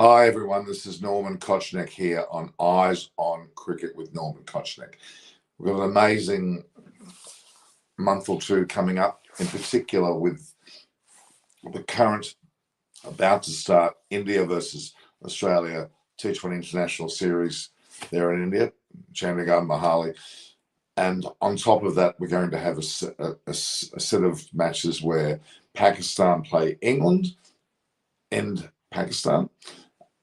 Hi everyone, this is Norman Kochnick here on Eyes on Cricket with Norman Kochnick. We've got an amazing month or two coming up, in particular with the current about to start India versus Australia T20 International Series there in India, Chandigarh, Mohali. And on top of that, we're going to have a set of matches where Pakistan play England and Pakistan.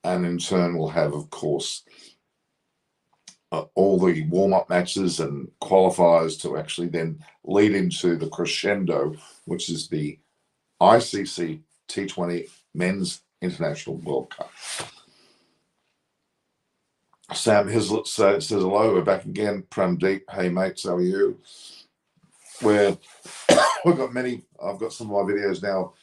And in turn, we'll have, of course, all the warm-up matches and qualifiers to actually then lead into the crescendo, which is the ICC T20 Men's International World Cup. Sam Hislop says hello. We're back again. Pramdeep, hey mates, how are you? We've got many. I've got some of my videos now.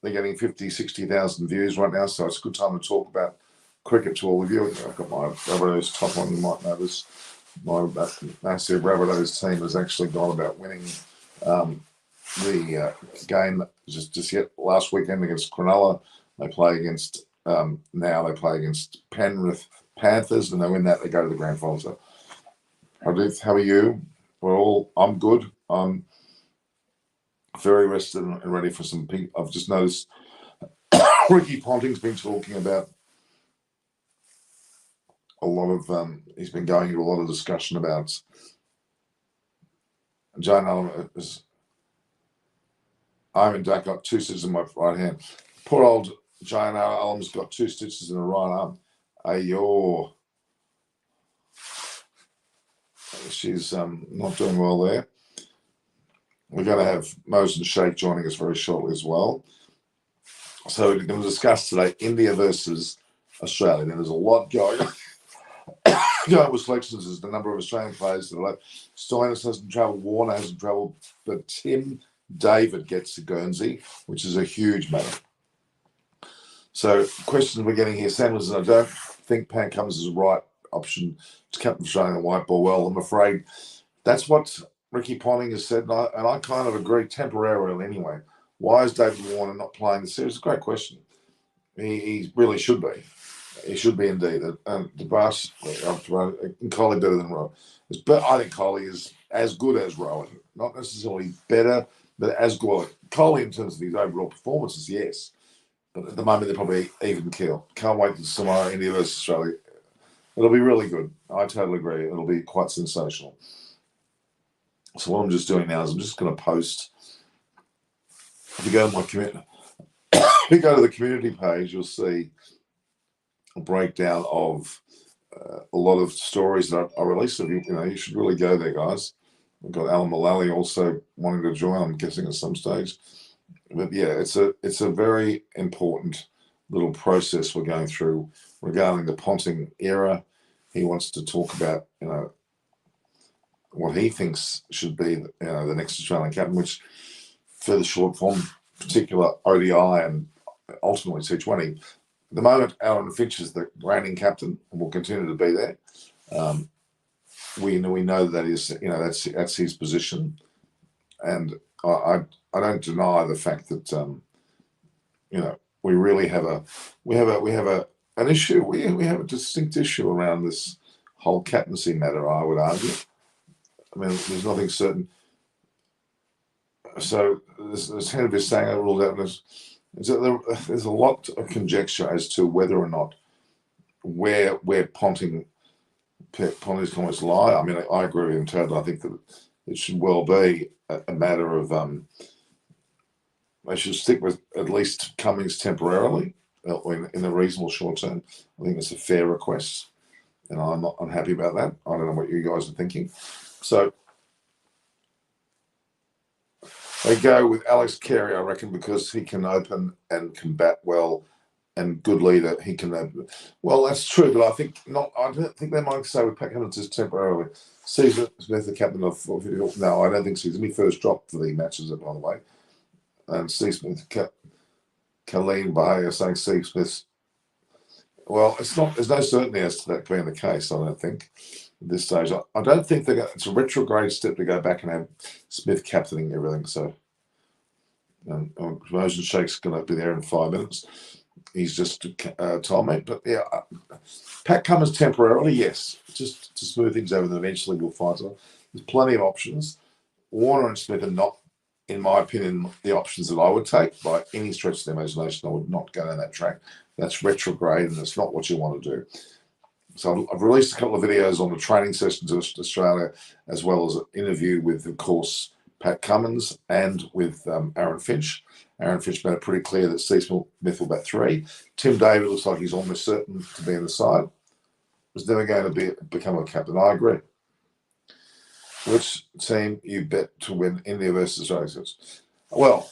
They're getting 50, 60,000 views right now, so it's a good time to talk about cricket to all of you. I've got my Rabbitohs top one. You might notice my massive Rabbitohs team has actually gone about winning the game just yet last weekend against Cronulla. They play against now they play against Penrith Panthers, and they win that. They go to the grand final. So, Hadith, how are you? I'm good. I'm very rested and ready for some pink. I've just noticed Ricky Ponting's been talking about a lot of he's been going into a lot of discussion about Jane Allen. I'm in Dak, got 2 stitches in my right hand. Poor old Jane Allen's got 2 stitches in her right arm. Ayo. She's not doing well there. We're going to have Mohsen Sheikh joining us very shortly as well. So we're going to discuss today India versus Australia. Now, there's a lot going on. Going with selections is the number of Australian players that are left. Stoinis hasn't travelled, Warner hasn't travelled, but Tim David gets to Guernsey, which is a huge matter. So questions we're getting here. Sam says, I don't think Pat Cummins is the right option to captain Australia in the white ball. Well, I'm afraid that's what Ricky Ponting has said, and I kind of agree temporarily anyway. Why is David Warner not playing the series? It's a great question. He really should be. He should be indeed. The brass, Coley better than Rowan. But I think Coley is as good as Rowan. Not necessarily better, but as good. Coley, in terms of his overall performances, yes. But at the moment, they're probably even keel. Can't wait to tomorrow, India versus Australia. It'll be really good. I totally agree. It'll be quite sensational. So what I'm just doing now is I'm just going to post. If you go to my community, if you go to the community page, you'll see a breakdown of a lot of stories that I released of you. You should really go there, guys. We've got Alan Mullally also wanting to join, I'm guessing at some stage. But yeah, it's a very important little process we're going through regarding the Ponting era. He wants to talk about, what he thinks should be, the next Australian captain, which for the short form, particular ODI and ultimately T20. At the moment, Aaron Finch is the reigning captain and will continue to be there. We know that is, that's his position, and I don't deny the fact that we really have an issue. We have a distinct issue around this whole captaincy matter, I would argue. I mean, there's nothing certain. So as Henry is saying, I ruled out there's a lot of conjecture as to whether or not where Ponting's comments lie. I mean, I agree with him totally. I think that it should well be a matter of they should stick with at least Cummings temporarily in a reasonable short term. I think it's a fair request, and I'm not unhappy about that. I don't know what you guys are thinking. So they go with Alex Carey, I reckon, because he can open and combat well, and good leader. He can open. Well, that's true, but I think not. I don't think they might say with Pat Cummins just temporarily. Steve Smith, the captain of. No, I don't think so. He's only first dropped for the matches, by the way. And Steve Smith, Colleen Bahia saying Steve Smith. Well, it's not. There's no certainty as to that being the case. I don't think at this stage. I don't think it's a retrograde step to go back and have Smith captaining everything. So, Mohsen Sheikh's going to be there in 5 minutes. He's just told me. But yeah, Pat Cummins temporarily, yes, just to smooth things over, and eventually we'll find some. There's plenty of options. Warner and Smith are not, in my opinion, the options that I would take by any stretch of the imagination. I would not go down that track. That's retrograde, and it's not what you want to do. So I've released a couple of videos on the training sessions in Australia, as well as an interview with, of course, Pat Cummins and with Aaron Finch. Aaron Finch made it pretty clear that Steve Smith will bat 3. Tim David looks like he's almost certain to be in the side. Was never going to become a captain. I agree. Which team you bet to win India versus Australia? Well,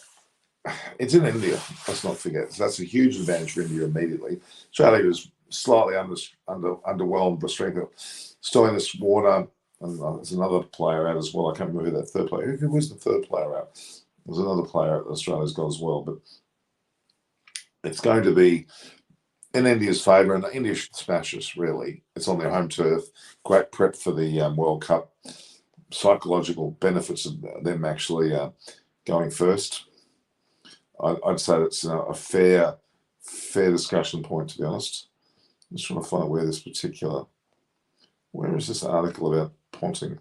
it's in India. Let's not forget. So that's a huge advantage for India immediately. Australia was slightly underwhelmed by strength. Stoinis, Warner, and there's another player out as well. I can't remember who that third player. Who was the third player out? There's another player out that Australia's got as well, but it's going to be in India's favour, and India should smash us. Really, it's on their home turf. Great prep for the World Cup. Psychological benefits of them actually going first. I'd say that's a fair discussion point, to be honest. I'm just trying to find where is this article about Ponting?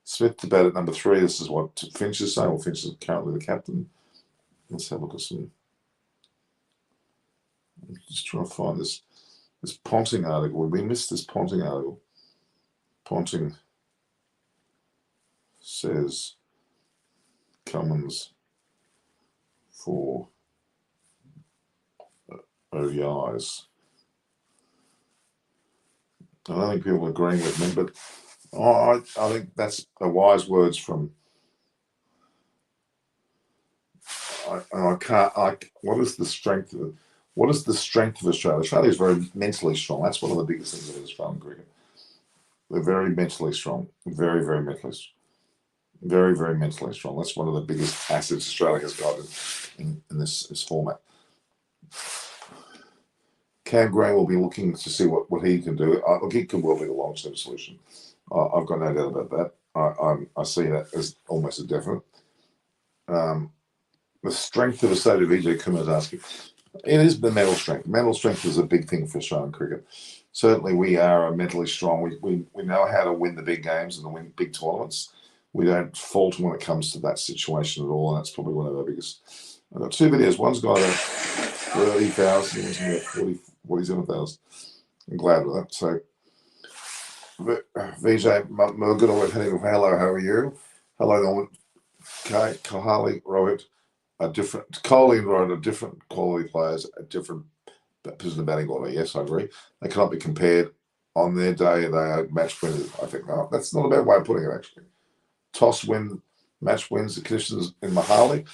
Smith to bat at number 3. This is what Finch is saying. Well, Finch is currently the captain. Let's have a look at some. I'm just trying to find this Ponting article. We missed this Ponting article. Ponting says Cummins for ODIs. I don't think people are agreeing with me, but I think that's a wise words from. I can't. What is the strength of? What is the strength of Australia? Australia is very mentally strong. That's one of the biggest things about Australian cricket. They're very mentally strong. Very, very mentally strong. Very, very mentally strong. That's one of the biggest assets Australia has got in this format. Cam Green will be looking to see what he can do. Look, he could well be the long-term solution. I've got no doubt about that. I see that as almost a definite. The strength of a state of Vijay Kumar is asking. It is the mental strength. Mental strength is a big thing for Australian cricket. Certainly, we are mentally strong. We know how to win the big games and to win big tournaments. We don't falter when it comes to that situation at all, and that's probably one of our biggest. I've got 2 videos. One's got about 30,000, one's got 47,000. I'm glad with that. So, Vijay Murgana, hello, how are you? Hello, Norman. Kohali, Rohit, Kohli and Rohit are different quality players at different positions of batting order. Yes, I agree. They cannot be compared. On their day, they are match winners. I think that's not a bad way of putting it, actually. Toss win, match wins, the conditions in Mohali.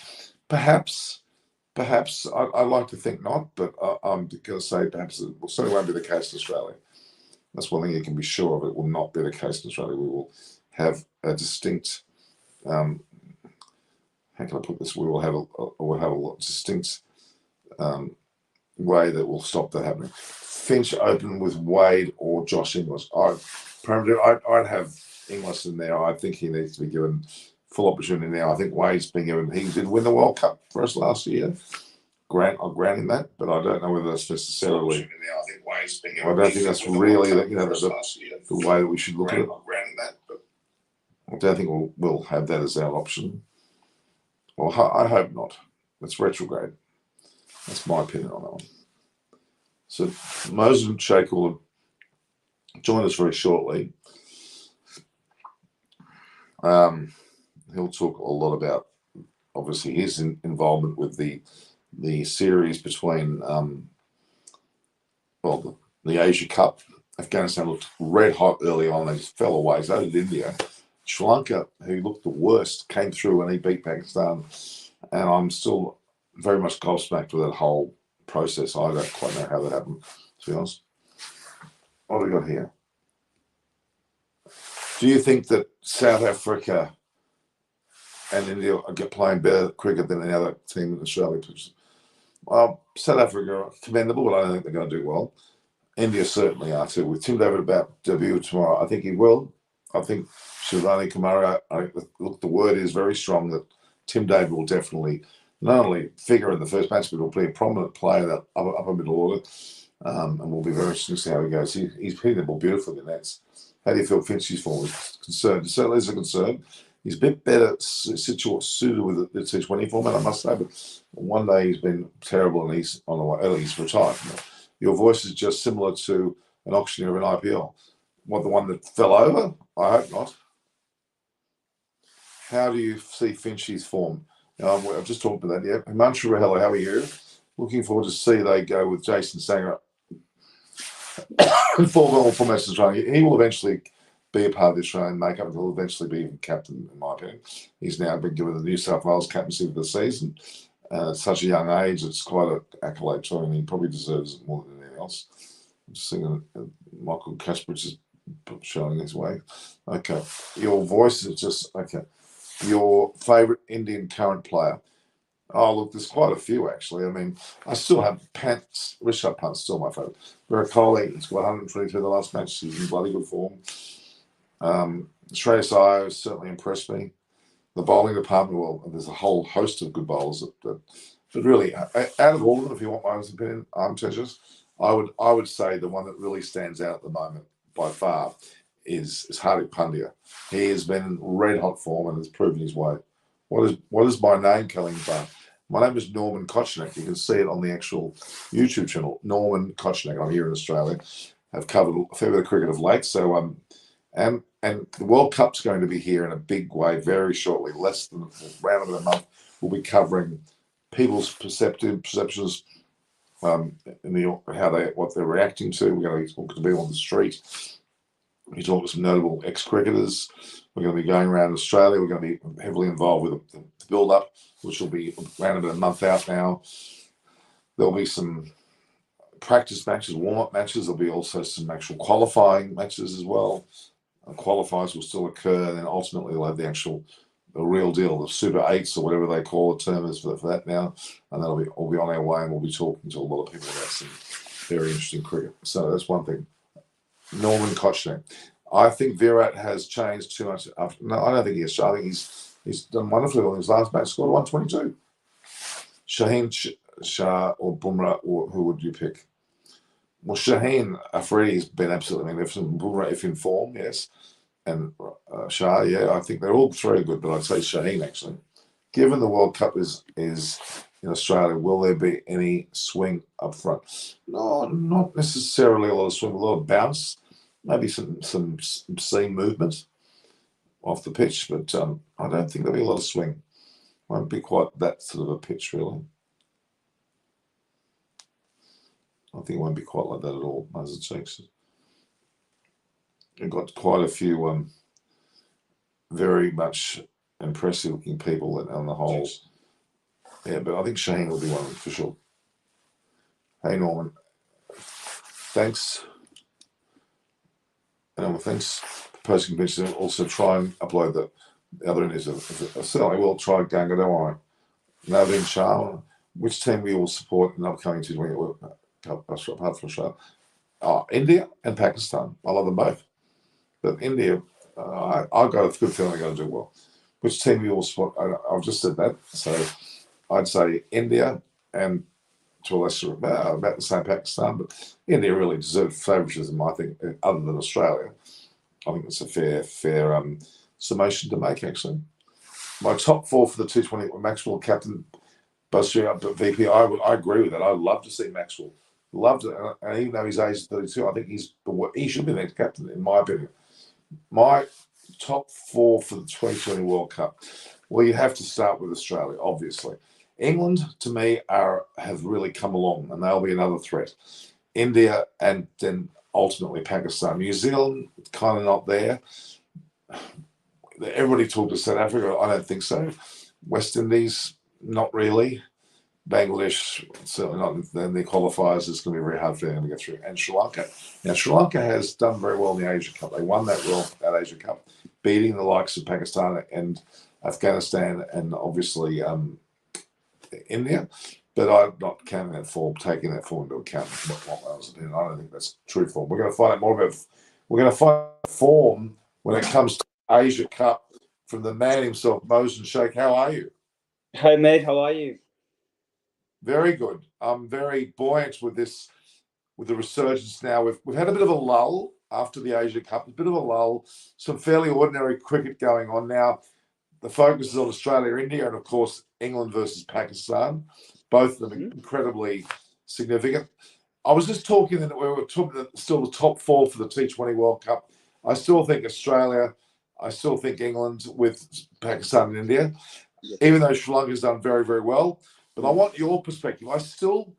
Perhaps I'd like to think not, but I'm going to say perhaps it certainly won't be the case in Australia. That's one thing you can be sure of. It will not be the case in Australia. We will have a distinct. How can I put this? We will have a distinct way that will stop that happening. Finch open with Wade or Josh Inglis. I'd have Inglis in there. I think he needs to be given full opportunity now. I think Wade's been given. He did win the World Cup for us last year. I'll grant him that, but I don't know whether that's necessarily. I don't think that's really the way that we should look at it. I don't think we'll have that as our option. Well, I hope not. It's retrograde. That's my opinion on that one. So Moses and Sheikh will join us very shortly. He'll talk a lot about, obviously, his involvement with the series between, the Asia Cup. Afghanistan looked red hot early on. They just fell away. So did India. Sri Lanka, who looked the worst, came through and he beat Pakistan. And I'm still very much gobsmacked with that whole process. I don't quite know how that happened, to be honest. What have we got here? Do you think that South Africa and India are playing better cricket than any other team in Australia? Well, South Africa are commendable, but I don't think they're going to do well. India certainly are too. With Tim David about debut tomorrow, I think he will. I think Shivani Kumara, look, the word is very strong that Tim David will definitely not only figure in the first match, but he'll be a prominent player in that upper middle order. And we'll be very interested to see how he goes. He's hitting the ball beautifully in the nets. How do you feel Finchie's form is concerned? It certainly is a concern. He's a bit better suited with the T20 format, I must say, but one day he's been terrible and he's on the way, early, he's retired. Your voice is just similar to an auctioneer of an IPL. What, the one that fell over? I hope not. How do you see Finchie's form? I've just talked about that. Yeah, Mantra, hello, how are you? Looking forward to see they go with Jason Sanger and four matches running. He will eventually be a part of the Australian makeup and he'll eventually be captain, in my opinion. He's now been given the New South Wales captaincy of the season. At such a young age, it's quite an accolade to him, and he probably deserves it more than anything else. I'm just thinking Michael Kasprich is showing his way. Okay. Your voice is just, okay. Your favourite Indian current player? Oh, look, there's quite a few, actually. I mean, I still have Rishabh Pant's still my favourite. Virat Kohli, he's got 122 the last match. He's in bloody good form. Shreyas Iyer has certainly impressed me. The bowling department, well, there's a whole host of good bowlers. But really, out of all of them, if you want my opinion, I would say the one that really stands out at the moment by far is Hardik Pandya. He has been in red hot form and has proven his way. What is my name, Kelly? My name is Norman Kochnik. You can see it on the actual YouTube channel, Norman Kochnik. I'm here in Australia. I've covered a fair bit of cricket of late. So and the World Cup's going to be here in a big way very shortly. Less than around about a month, we'll be covering people's perceptions, what they're reacting to. We're going to be talking to people on the street. We talk to some notable ex-cricketers. We're going to be going around Australia. We're going to be heavily involved with the build-up, which will be around about a month out now. There'll be some practice matches, warm-up matches. There'll be also some actual qualifying matches as well. Qualifiers will still occur, and then ultimately we'll have the real deal, the Super 8s or whatever they call the term is for that now. And that'll be all be on our way, and we'll be talking to a lot of people about some very interesting cricket. So that's one thing. Norman Kochnik. I think Virat has changed too much. No, I don't think he has. I think he's done wonderfully on his last match. Scored 122. Shaheen Shah or Bumrah, or who would you pick? Well, Shaheen Afridi's been absolutely magnificent. Bumrah, if in form, yes. And Shah, yeah, I think they're all three good, but I'd say Shaheen, actually. Given the World Cup is in Australia, will there be any swing up front? No, not necessarily a lot of swing, a lot of bounce, maybe some seam movement off the pitch, but I don't think there'll be a lot of swing. Won't be quite that sort of a pitch, really. I think it won't be quite like that at all, as it shakes. We've got quite a few very much impressive looking people on the whole. Yeah, but I think Shaheen will be one for sure. Hey, Norman. Thanks. And thanks for posting pictures. Also try and upload the other interviews. I certainly will try Ganga, don't worry. Naveen Shah. Which team we will support in upcoming T20 World Cup apart from Australia? India and Pakistan. I love them both. But India, I've got a good feeling they're going to do well. Which team we will support? I've just said that. So I'd say India and to a lesser about the same Pakistan, but India really deserved favouritism, I think, other than Australia. I think it's a fair summation to make, actually. My top four for the T20, Maxwell, captain, BuzzFeed, VP, I agree with that. I'd love to see Maxwell. Loved it. And even though he's age 32, I think he should be the next captain, in my opinion. My top four for the 2020 World Cup. Well, you have to start with Australia, obviously. England, to me, have really come along, and they'll be another threat. India, and then ultimately Pakistan. New Zealand, kind of not there. Everybody talked to South Africa. I don't think so. West Indies, not really. Bangladesh, certainly not. Then the qualifiers, it's going to be very hard for them to get through. And Sri Lanka. Now, Sri Lanka has done very well in the Asia Cup. They won that Asia Cup, beating the likes of Pakistan and Afghanistan and obviously India. But I'm not taking that form into account. I don't think that's true form. We're going to find out more about. We're going to find form when it comes to Asia Cup from the man himself, Mosen Sheikh. How are you? Hey, mate. How are you? Very good. I'm very buoyant with this, with the resurgence now. We've had a bit of a lull after the Asia Cup, a bit of a lull, some fairly ordinary cricket going on now. The focus is on Australia, India, and of course England versus Pakistan. Both of them incredibly significant. I was just talking that we were talking still the top four for the T20 World Cup. I still think Australia, I still think England with Pakistan and India, even though Sri Lanka's done very, very well. But I want your perspective. I still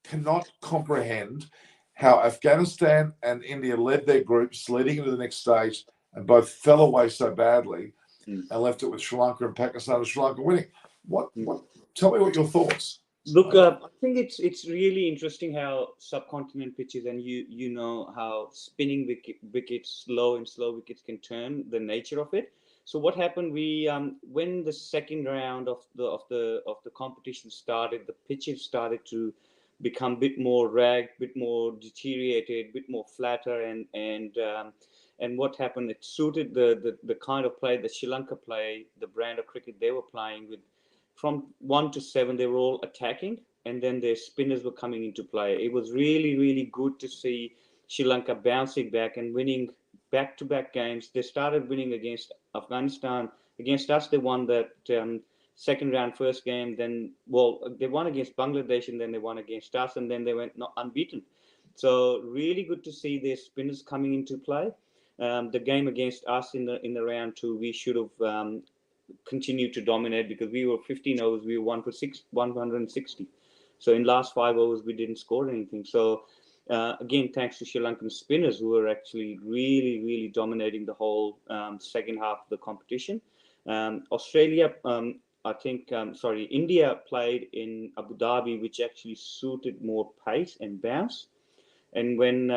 cannot comprehend how Afghanistan and India led their groups leading into the next stage and both fell away so badly and left it with Sri Lanka and Pakistan and Sri Lanka winning. Tell me what your thoughts. Look, I think it's really interesting how subcontinent pitches, and you know how spinning wickets, slow wickets can turn, the nature of it. So what happened? We when the second round of the competition started, the pitches started to become a bit more ragged, a bit more deteriorated, a bit more flatter, and what happened? It suited the kind of play that Sri Lanka play, the brand of cricket they were playing with. From 1 to 7, they were all attacking, and then their spinners were coming into play. It was really, really good to see Sri Lanka bouncing back and winning back-to-back games. They started winning against Afghanistan. Against us, they won that second round first game. Then, they won against Bangladesh, and then they won against us, and then they went unbeaten. So really good to see their spinners coming into play. The game against us in the round 2, we should have continued to dominate because we were 15 overs, we were 160. So in last 5 overs, we didn't score anything. So again, thanks to Sri Lankan spinners who were actually really, really dominating the whole second half of the competition. Australia, India played in Abu Dhabi, which actually suited more pace and bounce. And when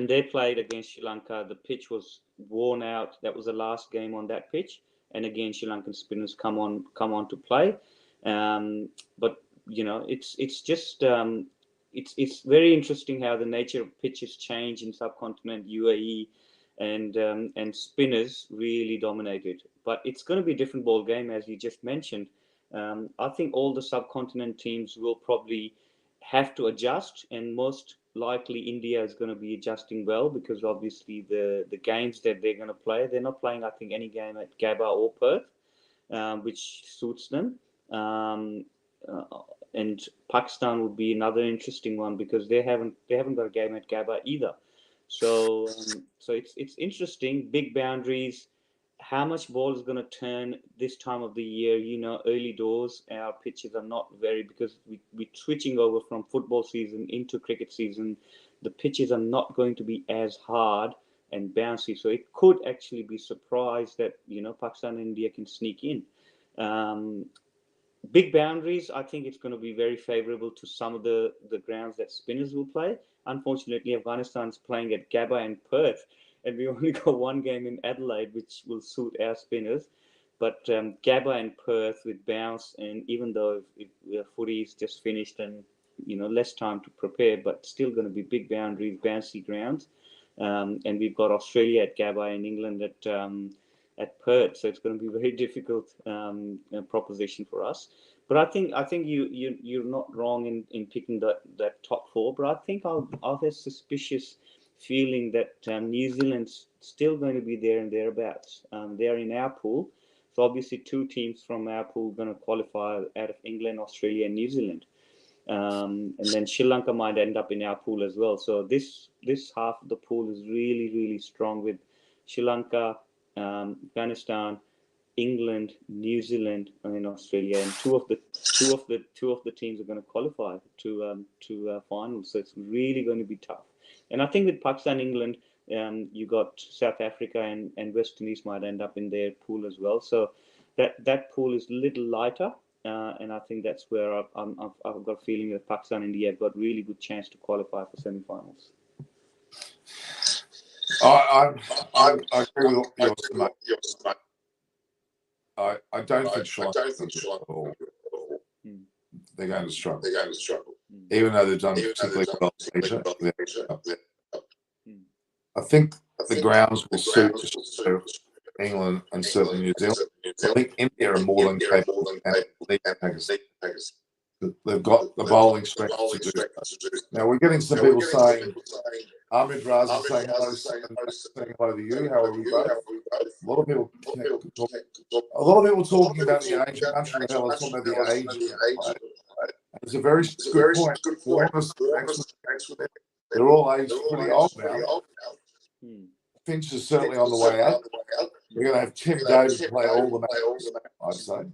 they played against Sri Lanka, the pitch was worn out. That was the last game on that pitch. And again, Sri Lankan spinners come on to play. But you know, it's just it's very interesting how the nature of pitches change in subcontinent UAE, and spinners really dominated. But it's going to be a different ball game, as you just mentioned. I think all the subcontinent teams will probably have to adjust, and most likely India is going to be adjusting well, because obviously the games that they're going to play, they're not playing, I think, any game at Gabba or Perth, which suits them. And Pakistan would be another interesting one because they haven't got a game at Gabba either. So it's interesting. Big boundaries. How much ball is going to turn this time of the year? You know, early doors, our pitches are not very, because we're switching over from football season into cricket season. The pitches are not going to be as hard and bouncy. So it could actually be surprised that, you know, Pakistan and India can sneak in. Big boundaries, I think it's going to be very favorable to some of the grounds that spinners will play. Unfortunately, Afghanistan's playing at Gabba and Perth, and we only got one game in Adelaide, which will suit our spinners. But Gabba and Perth with bounce, and even though footy is just finished and, you know, less time to prepare, but still going to be big boundaries, bouncy grounds. And we've got Australia at Gabba and England at Perth, so it's going to be a very difficult proposition for us. But I think you're not wrong in picking that top 4. But I think I'll have a suspicious feeling that New Zealand's still going to be there and thereabouts. They're in our pool, so obviously 2 teams from our pool are going to qualify out of England, Australia, and New Zealand. And then Sri Lanka might end up in our pool as well. So this half of the pool is really, really strong with Sri Lanka, Afghanistan, England, New Zealand, and in Australia, and two of the teams are going to qualify to finals. So it's really going to be tough. And I think with Pakistan, England, you got South Africa and West Indies might end up in their pool as well. So that pool is a little lighter, and I think that's where I've got a feeling that Pakistan and India have got really good chance to qualify for semi-finals. I agree with yours, mate. I don't think Sri Lanka at all. They're going to struggle. Even though they've done particularly well in Asia. I think the grounds will suit England and certainly New Zealand. I think India are more than capable and Pakistan. they've got the bowling strength to do that. Now we're getting some people saying, Ahmed Raza saying hello, saying hello to you. How are we both? A lot of people talking about the age. Country fellas talking about the age. It's a very good point. They're all aged pretty old now. Finch is certainly on the way out. We're going to have Tim David play all the matches,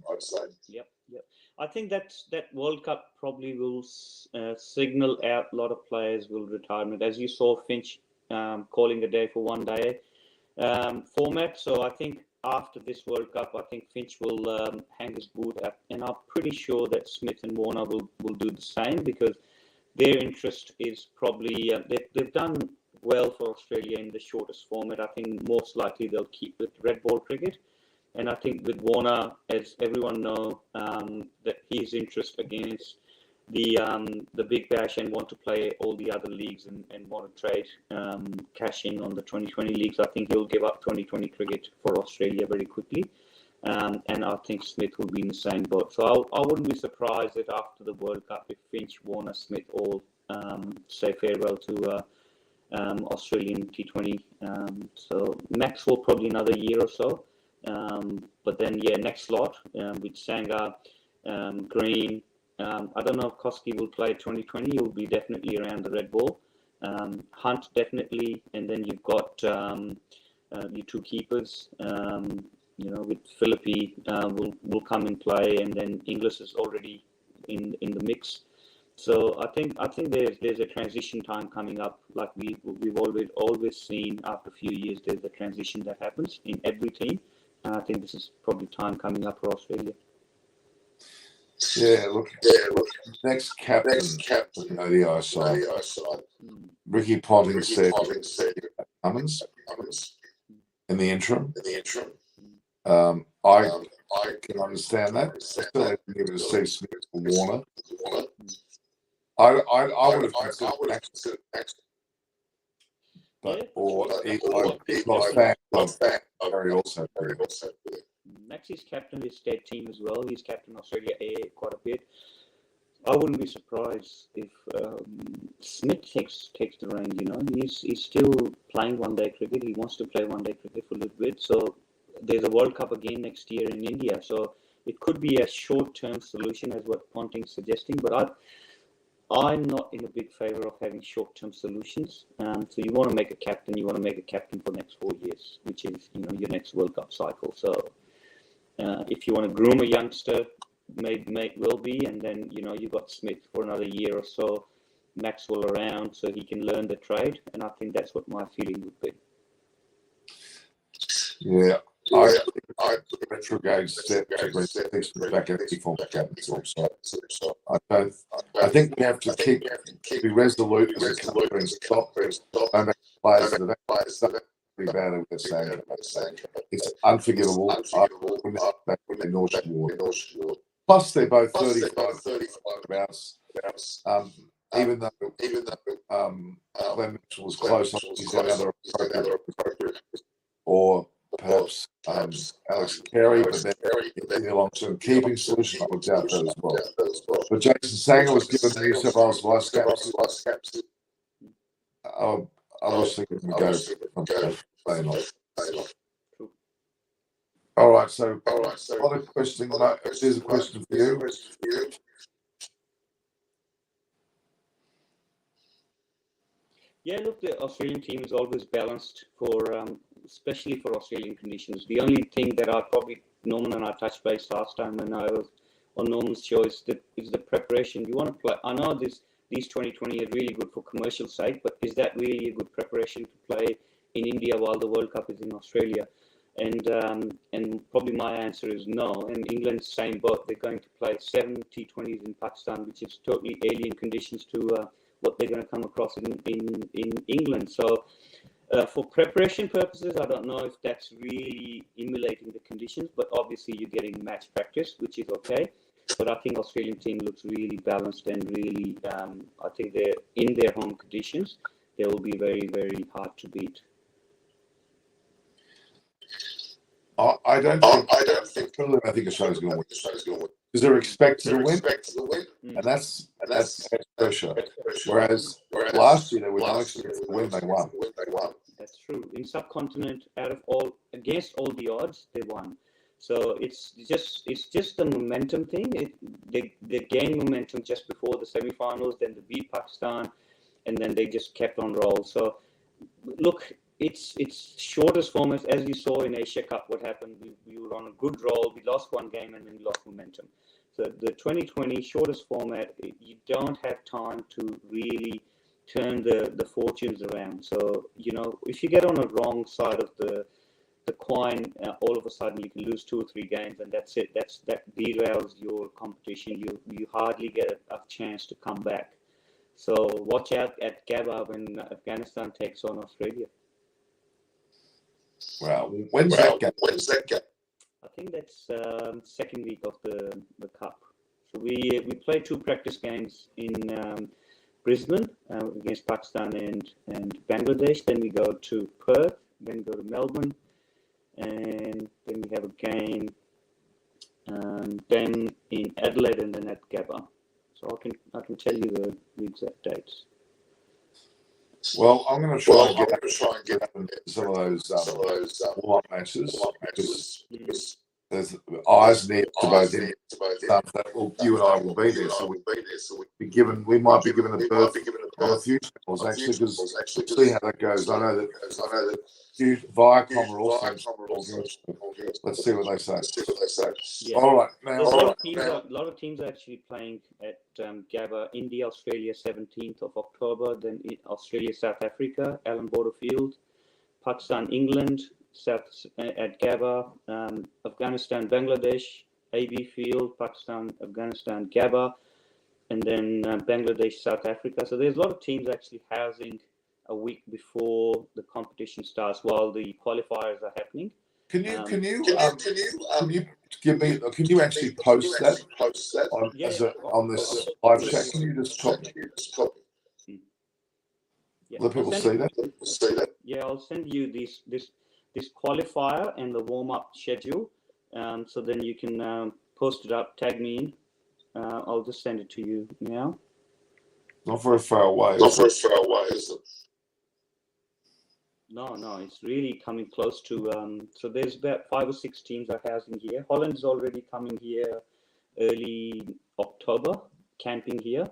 I'd say. Yep. I think that World Cup probably will signal out a lot of players will retirement, as you saw Finch calling a day for one day format. So I think after this World Cup, I think Finch will hang his boot up, and I'm pretty sure that Smith and Warner will do the same, because their interest is probably they've done well for Australia in the shortest format. I think most likely they'll keep with red ball cricket. And I think with Warner, as everyone know, that his interest against the Big Bash and want to play all the other leagues and want to trade cash in on the 2020 leagues, I think he'll give up 2020 cricket for Australia very quickly. And I think Smith will be in the same boat. So I wouldn't be surprised that after the World Cup, if Finch, Warner, Smith all say farewell to Australian T20. So Max will probably another year or so. But then, next slot with Sangha, Green. I don't know if Koski will play 2020. He'll be definitely around the red ball. Hunt definitely, and then you've got the two keepers. With Philippi will come and play, and then Inglis is already in the mix. So I think there's a transition time coming up, like we've always seen after a few years. There's a transition that happens in every team. And I think this is probably time coming up for Australia. Yeah, look. Next captain, the ODI side. Ricky Ponting said Cummins in the interim. I can understand that. I still have to give it a Steve Smith or Warner. I would have considered Max. Max is captain his state team as well. He's captain Australia A quite a bit. I wouldn't be surprised if Smith takes the reins. He's still playing one-day cricket. He wants to play one-day cricket for a little bit. So there's a World Cup again next year in India. So it could be a short-term solution, as what Ponting's suggesting. But I'm not in a big favor of having short-term solutions. So you want to make a captain. You want to make a captain for the next 4 years, which is your next World Cup cycle. So if you want to groom a youngster, may will be, and then you've got Smith for another year or so, Maxwell around, so he can learn the trade. And I think that's what my feeling would be. Yeah. I retrograde step to bring things back at the form captain. So I think we have to be resolute as a country and stop players that are pretty bad at what saying. It's unforgivable. Plus, they're both 35 rounds. Even though Glenn Mitchell was close on his other appropriate, or perhaps Alex Carey, but then in the long-term keeping solution, I would doubt that as well. But Jason Sanger was given the New South Wales vice captain. I was thinking we go playing off. All right, so other question. Here's a question for you. Yeah, look, the Australian team is always balanced for, especially for Australian conditions. The only thing that Norman and I touched base last time when I was on Norman's show is the preparation. You want to play. I know these 2020 are really good for commercial sake, but is that really a good preparation to play in India while the World Cup is in Australia? And probably my answer is no. And England's same boat. They're going to play 7 T20s in Pakistan, which is totally alien conditions to what they're going to come across in England. So for preparation purposes, I don't know if that's really emulating the conditions, but obviously you're getting match practice, which is okay. But I think Australian team looks really balanced and really, I think they're in their home conditions. They will be very, very hard to beat. I don't think Australia's going to win. because they're expected to win, Mm. and that's pressure. Whereas last year they were no expected to win, they won. That's true. In subcontinent, against all the odds, they won. So it's just a momentum thing. They gained momentum just before the semi-finals, then they beat Pakistan, and then they just kept on roll. So look, it's shortest format, as you saw in Asia Cup. What happened? We were on a good roll. We lost one game and then we lost momentum. So the 2020 shortest format, you don't have time to really turn the fortunes around. So if you get on the wrong side of the coin, all of a sudden you can lose 2 or 3 games, and that's it. That derails your competition. You hardly get a chance to come back. So watch out at Gabba when Afghanistan takes on Australia. Wow, when's that game? I think that's second week of the cup. So we play 2 practice games in Brisbane against Pakistan and Bangladesh. Then we go to Perth. Then go to Melbourne, and then we have a game then in Adelaide, and then at Gabba. So I can tell you the exact dates. Well, I'm going to try and get some of those warm-up matches because there's eyes and ears to both ends. Well, you and I will be there, so we might be given a berth on a few channels actually, because we'll see how that goes. I know that Viacom are also. Let's see what they say. Yeah. All right, now a lot of teams are actually playing at Gabba. India, Australia, 17th of October. Then Australia, South Africa, Allan Border Field. Pakistan, England, at Gabba. Afghanistan, Bangladesh, AB Field. Pakistan, Afghanistan, Gabba, and then Bangladesh, South Africa. So there's a lot of teams actually housing a week before the competition starts while the qualifiers are happening. Can you give me? Can you actually post that on this live chat? Can you just copy? Yeah, let people see that. Yeah, I'll send you this qualifier and the warm up schedule, so then you can post it up. Tag me in. I'll just send it to you now. Not very far away. Is it? No, it's really coming close to. So there's about 5 or 6 teams are housing here. Holland is already coming here early October, camping here.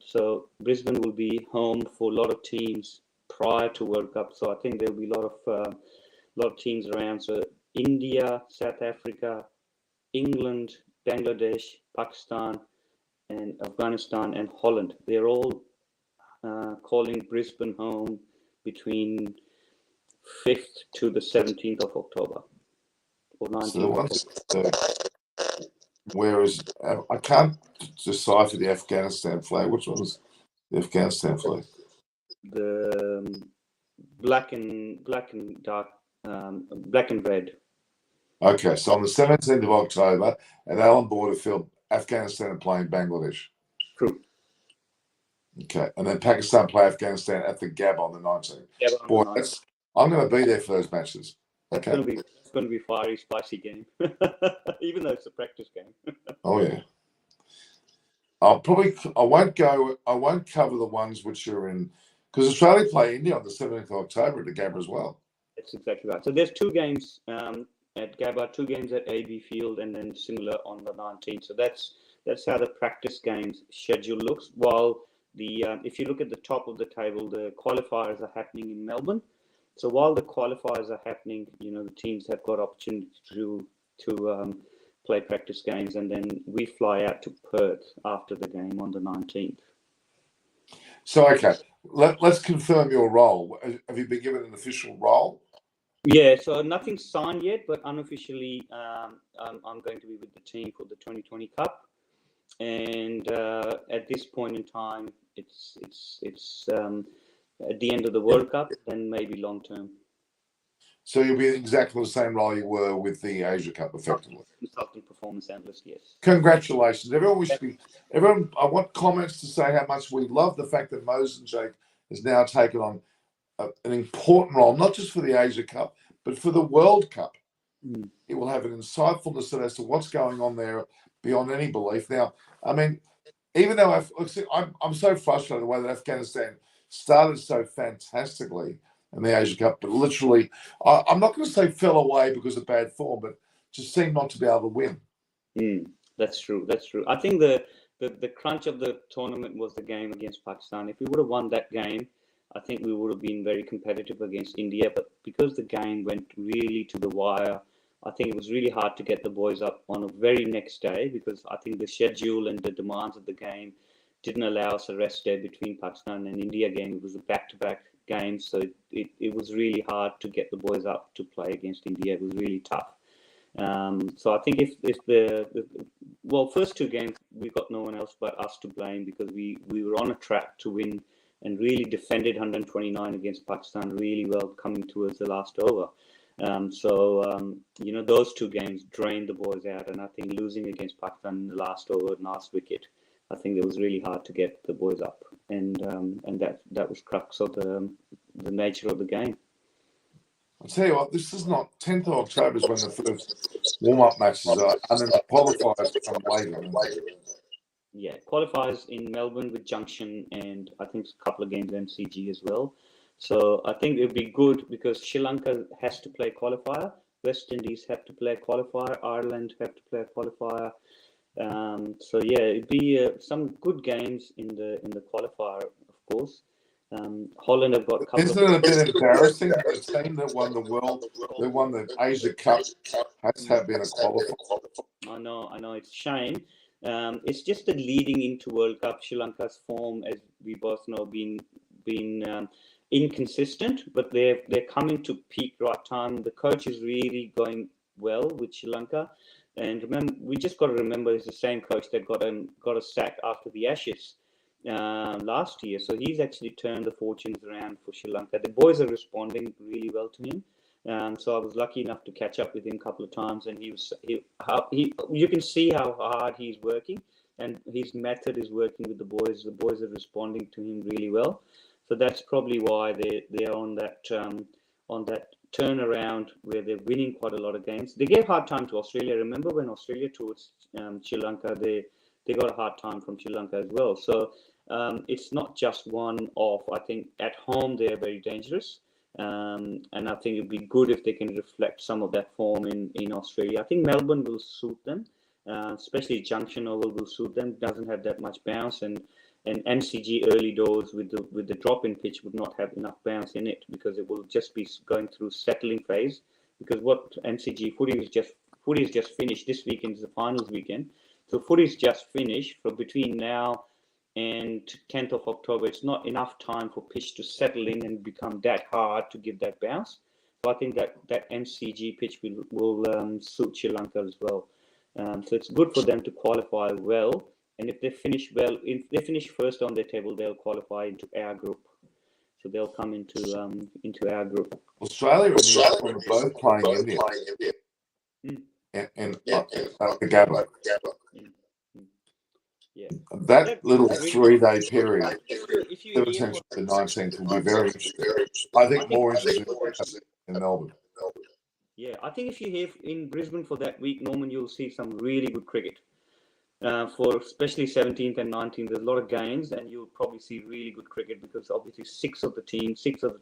So Brisbane will be home for a lot of teams prior to World Cup. So I think there'll be a lot of teams around. So India, South Africa, England, Bangladesh, Pakistan, and Afghanistan and Holland. They're all calling Brisbane home between 5th to the 17th of October or 19th. Whereas I can't decipher the Afghanistan flag. Which one was the Afghanistan flag? The black and dark, black and red. Okay, so on the 17th of October at Allan Border Field, Afghanistan are playing Bangladesh. True. Okay, and then Pakistan play Afghanistan at the Gabba on the 19th. Boy, I'm going to be there for those matches. Okay. It's going to be a fiery, spicy game, even though it's a practice game. Oh yeah. I won't cover the ones which are in, because Australia play India on the 17th of October at the Gabba as well. That's exactly right. So there's 2 games at Gabba, 2 games at AB Field, and then similar on the 19th. So that's how the practice games schedule looks. While if you look at the top of the table, the qualifiers are happening in Melbourne. So while the qualifiers are happening, the teams have got opportunity to play practice games, and then we fly out to Perth after the game on the 19th. So okay, let's confirm your role. Have you been given an official role? Yeah, so nothing's signed yet, but unofficially, I'm going to be with the team for the 2020 Cup. And at this point in time, it's at the end of the World Cup, and maybe long term. So you'll be exactly the same role you were with the Asia Cup, effectively. Consultant performance analyst, yes. Congratulations, everyone. I want comments to say how much we love the fact that Mosenjake has now taken on an important role, not just for the Asia Cup, but for the World Cup. It will have an insightfulness as to what's going on there beyond any belief. Now, I mean, even though I'm so frustrated the way that Afghanistan started so fantastically in the Asia Cup, but literally, I'm not going to say fell away because of bad form, but just seemed not to be able to win. That's true. That's true. I think the crunch of the tournament was the game against Pakistan. If we would have won that game, I think we would have been very competitive against India. But because the game went really to the wire, I think it was really hard to get the boys up on a very next day, because I think the schedule and the demands of the game didn't allow us a rest day between Pakistan and India game. It was a back-to-back game, so it was really hard to get the boys up to play against India. It was really tough. So I think if the first two games, we got no one else but us to blame, because we were on a track to win and really defended 129 against Pakistan really well coming towards the last over. Those two games drained the boys out, and I think losing against Pakistan in the last over, last wicket, I think it was really hard to get the boys up, and that was crux of the nature of the game. I'll tell you what, this is not 10th of October is when the first warm-up matches are, and then the qualifiers come later. Yeah, qualifiers in Melbourne with Junction, and I think a couple of games MCG as well. So I think it would be good, because Sri Lanka has to play qualifier, West Indies have to play a qualifier, Ireland have to play a qualifier. It'd be some good games in the qualifier, of course. Holland have got a couple. Isn't it a bit embarrassing that the team that won the Asia Cup has been a qualifier? I know, it's a shame. It's just that leading into World Cup, Sri Lanka's form, as we both know, been inconsistent, but they're coming to peak right time. The coach is really going well with Sri Lanka, and remember, we just got to remember it's the same coach that got a sack after the Ashes last year. So he's actually turned the fortunes around for Sri Lanka. The boys are responding really well to him. So I was lucky enough to catch up with him a couple of times, and you can see how hard he's working, and his method is working with the boys. The boys are responding to him really well. So that's probably why they're on that turnaround where they're winning quite a lot of games. They gave hard time to Australia. Remember when Australia toured Sri Lanka, they got a hard time from Sri Lanka as well. So it's not just one off. I think at home they're very dangerous. And I think it'd be good if they can reflect some of that form in Australia. I think Melbourne will suit them, especially Junction Oval will suit them. Doesn't have that much bounce, and MCG early doors with the drop-in pitch would not have enough bounce in it, because it will just be going through settling phase. Because what MCG footy is just finished. This weekend is the finals weekend, so footy's just finished. For between now and 10th of October, it's not enough time for pitch to settle in and become that hard to give that bounce. So I think that MCG pitch will suit Sri Lanka as well. So it's good for them to qualify well. And if they finish well, if they finish first on their table, they'll qualify into our group. So they'll come into our group. Australia and New Zealand are both playing India. And the Gabba. Yeah. That little 3-day period, 17th to 19th, will be very interesting. I think more interesting in Melbourne. Yeah, I think if you're here in Brisbane for that week, Norman, you'll see some really good cricket. For especially 17th and 19th, there's a lot of games, and you'll probably see really good cricket, because obviously six of the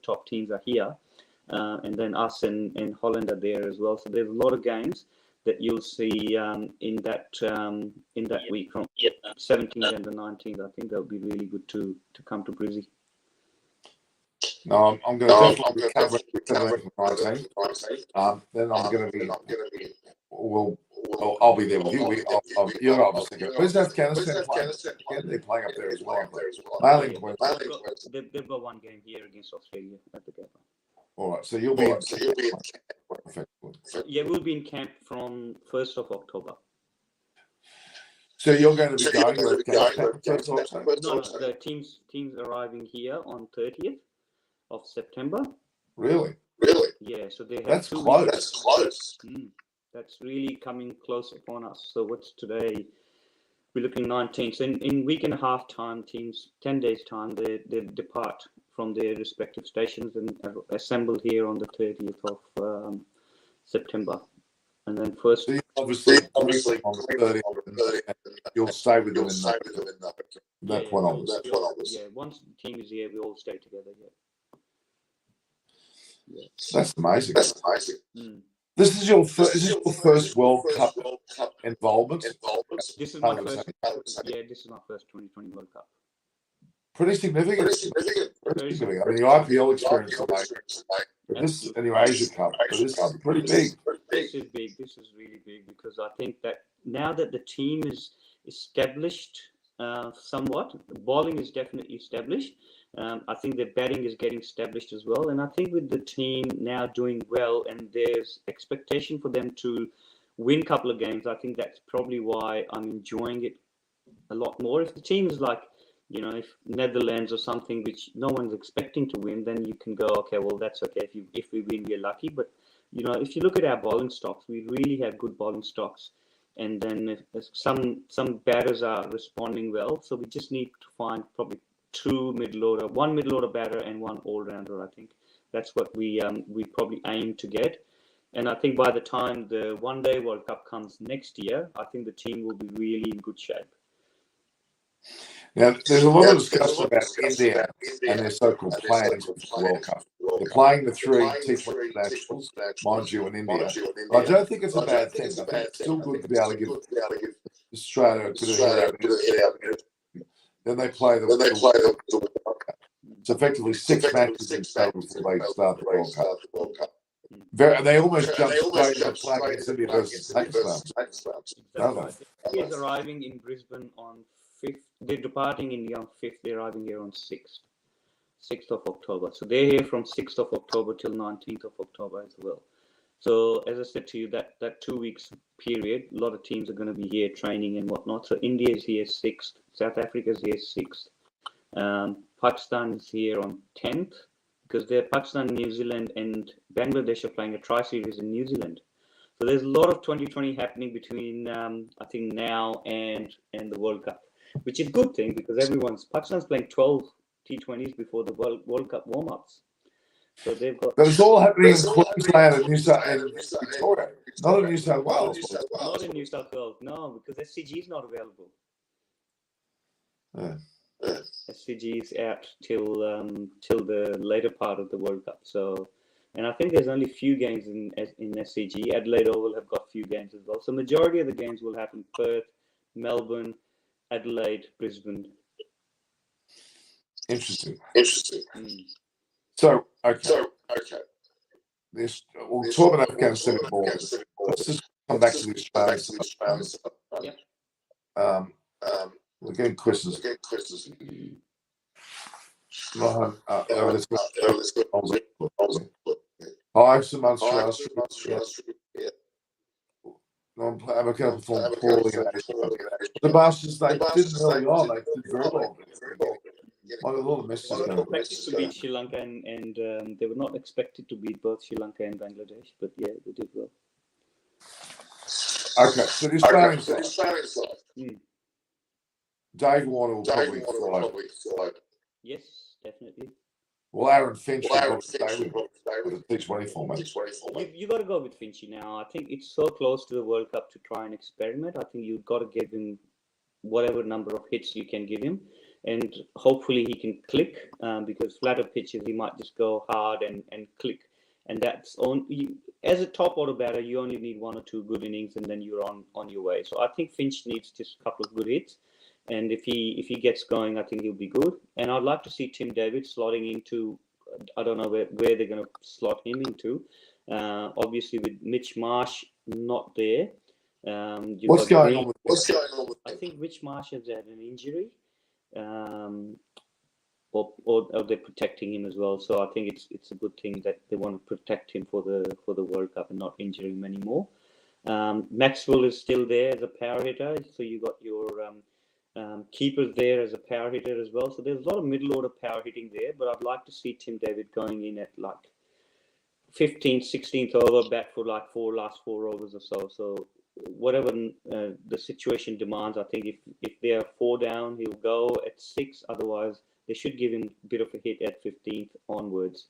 top teams are here, and then us and Holland are there as well. So there's a lot of games that you'll see in that week from 17th and the 19th. I think that'll be really good to come to Brizzy. No, I'm going to definitely cover 17th and 19th. Then I'm going to be. I'll be there with you. You're obviously going. Where's Afghanistan playing? They're playing up there as well. They've got one game here against Australia at the Gabba. All right, so you'll be in camp. Yeah, we'll be in camp from 1st of October. So you're going to be going to Afghanistan? No, the team's arriving here on 30th of September. Really? Yeah, so they have That's 2 close. weeks. That's close. That's really coming close upon us. So what's today? We're looking 19th. So in week and a half time, teams, 10 days time, they depart from their respective stations and assemble here on the 30th of September. And then first, So you obviously brief them on the 30th, and you'll stay with them in that point onwards. yeah, once the team is here, we all stay together. Yeah. That's amazing. Mm. This is your first World Cup involvement. This is my first. Yeah, this is my first 2020 World Cup. Pretty significant. Pretty significant. I mean, your IPL experience, but this and your Asia Cup, but this is pretty big. This is big. This is really big because I think that now that the team is established somewhat, the bowling is definitely established. I think the batting is getting established as well. And I think with the team now doing well and there's expectation for them to win a couple of games, I think that's probably why I'm enjoying it a lot more. If the team is like, if Netherlands or something which no one's expecting to win, then you can go, okay, well, that's okay. If we win, we're lucky. But, if you look at our bowling stocks, we really have good bowling stocks. And then if some batters are responding well. So we just need to find probably one middle order batter and one all-rounder, I think. That's what we probably aim to get. And I think by the time the one-day World Cup comes next year, I think the team will be really in good shape. Now, there's a lot of discussion about India and their so-called plans for the World Cup. They're playing the three T20 internationals, mind you, in India. But I don't think it's a bad thing. I think it's still good to be able to give Australia a bit of a hit out. Then they play the World Cup. It's effectively 6 matches in total before they start the World Cup. They almost jumped straight into playing against India versus Pakistan. India is arriving in Brisbane on 5th. They're departing India on 5th. They're arriving here on 6th of October. So they're here from 6th of October till 19th of October as well. So as I said to you, that 2 weeks period, a lot of teams are going to be here training and whatnot. So India is here 6th. South Africa is here 6th. Pakistan is here on 10th because Pakistan, New Zealand, and Bangladesh are playing a tri-series in New Zealand. So there's a lot of 2020 happening between, I think, now and the World Cup, which is a good thing because Pakistan's playing 12 T20s before the World Cup warm-ups. So they've got. But it's all happening in Queensland and Victoria, not in New South Wales. Not in New South Wales, no, because SCG is not available. SCG is out till the later part of the World Cup. So. And I think there's only a few games in SCG. Adelaide Oval have got a few games as well. So majority of the games will happen Perth, Melbourne, Adelaide, Brisbane. Interesting. Mm. So, okay. We'll talk about Afghanistan more. Let's just come back to the Australian stuff. Yeah. We're getting questions. Hi, Samantha. I'm going to perform poorly. The Bastards, they didn't early on. They did very well. A lot of messages going on. They were expected to beat Sri Lanka and they were not expected to beat both Sri Lanka and Bangladesh, but yeah, they did well. Okay, so the Australian side. Dave Warner will probably fly. Yes, definitely. Well, Aaron Finch will stay with the T20 format. You got to go with Finchy now. I think it's so close to the World Cup to try and experiment. I think you've got to give him whatever number of hits you can give him. And hopefully he can click because flatter pitches, he might just go hard and click. And that's as a top order batter, you only need 1 or 2 good innings and then you're on your way. So I think Finch needs just a couple of good hits. And if he gets going, I think he'll be good. And I'd like to see Tim David slotting into, I don't know where they're going to slot him into. Obviously, with Mitch Marsh not there. What's going on with I think Mitch Marsh has had an injury. Or they're protecting him as well. So I think it's a good thing that they want to protect him for the World Cup and not injure him anymore. Maxwell is still there as a power hitter. So you got your keepers there as a power hitter as well. So there's a lot of middle order power hitting there, but I'd like to see Tim David going in at like 15th, 16th over, bat for like last 4 overs or so. So whatever the situation demands, I think if they're 4 down, he'll go at 6. Otherwise, they should give him a bit of a hit at 15th onwards.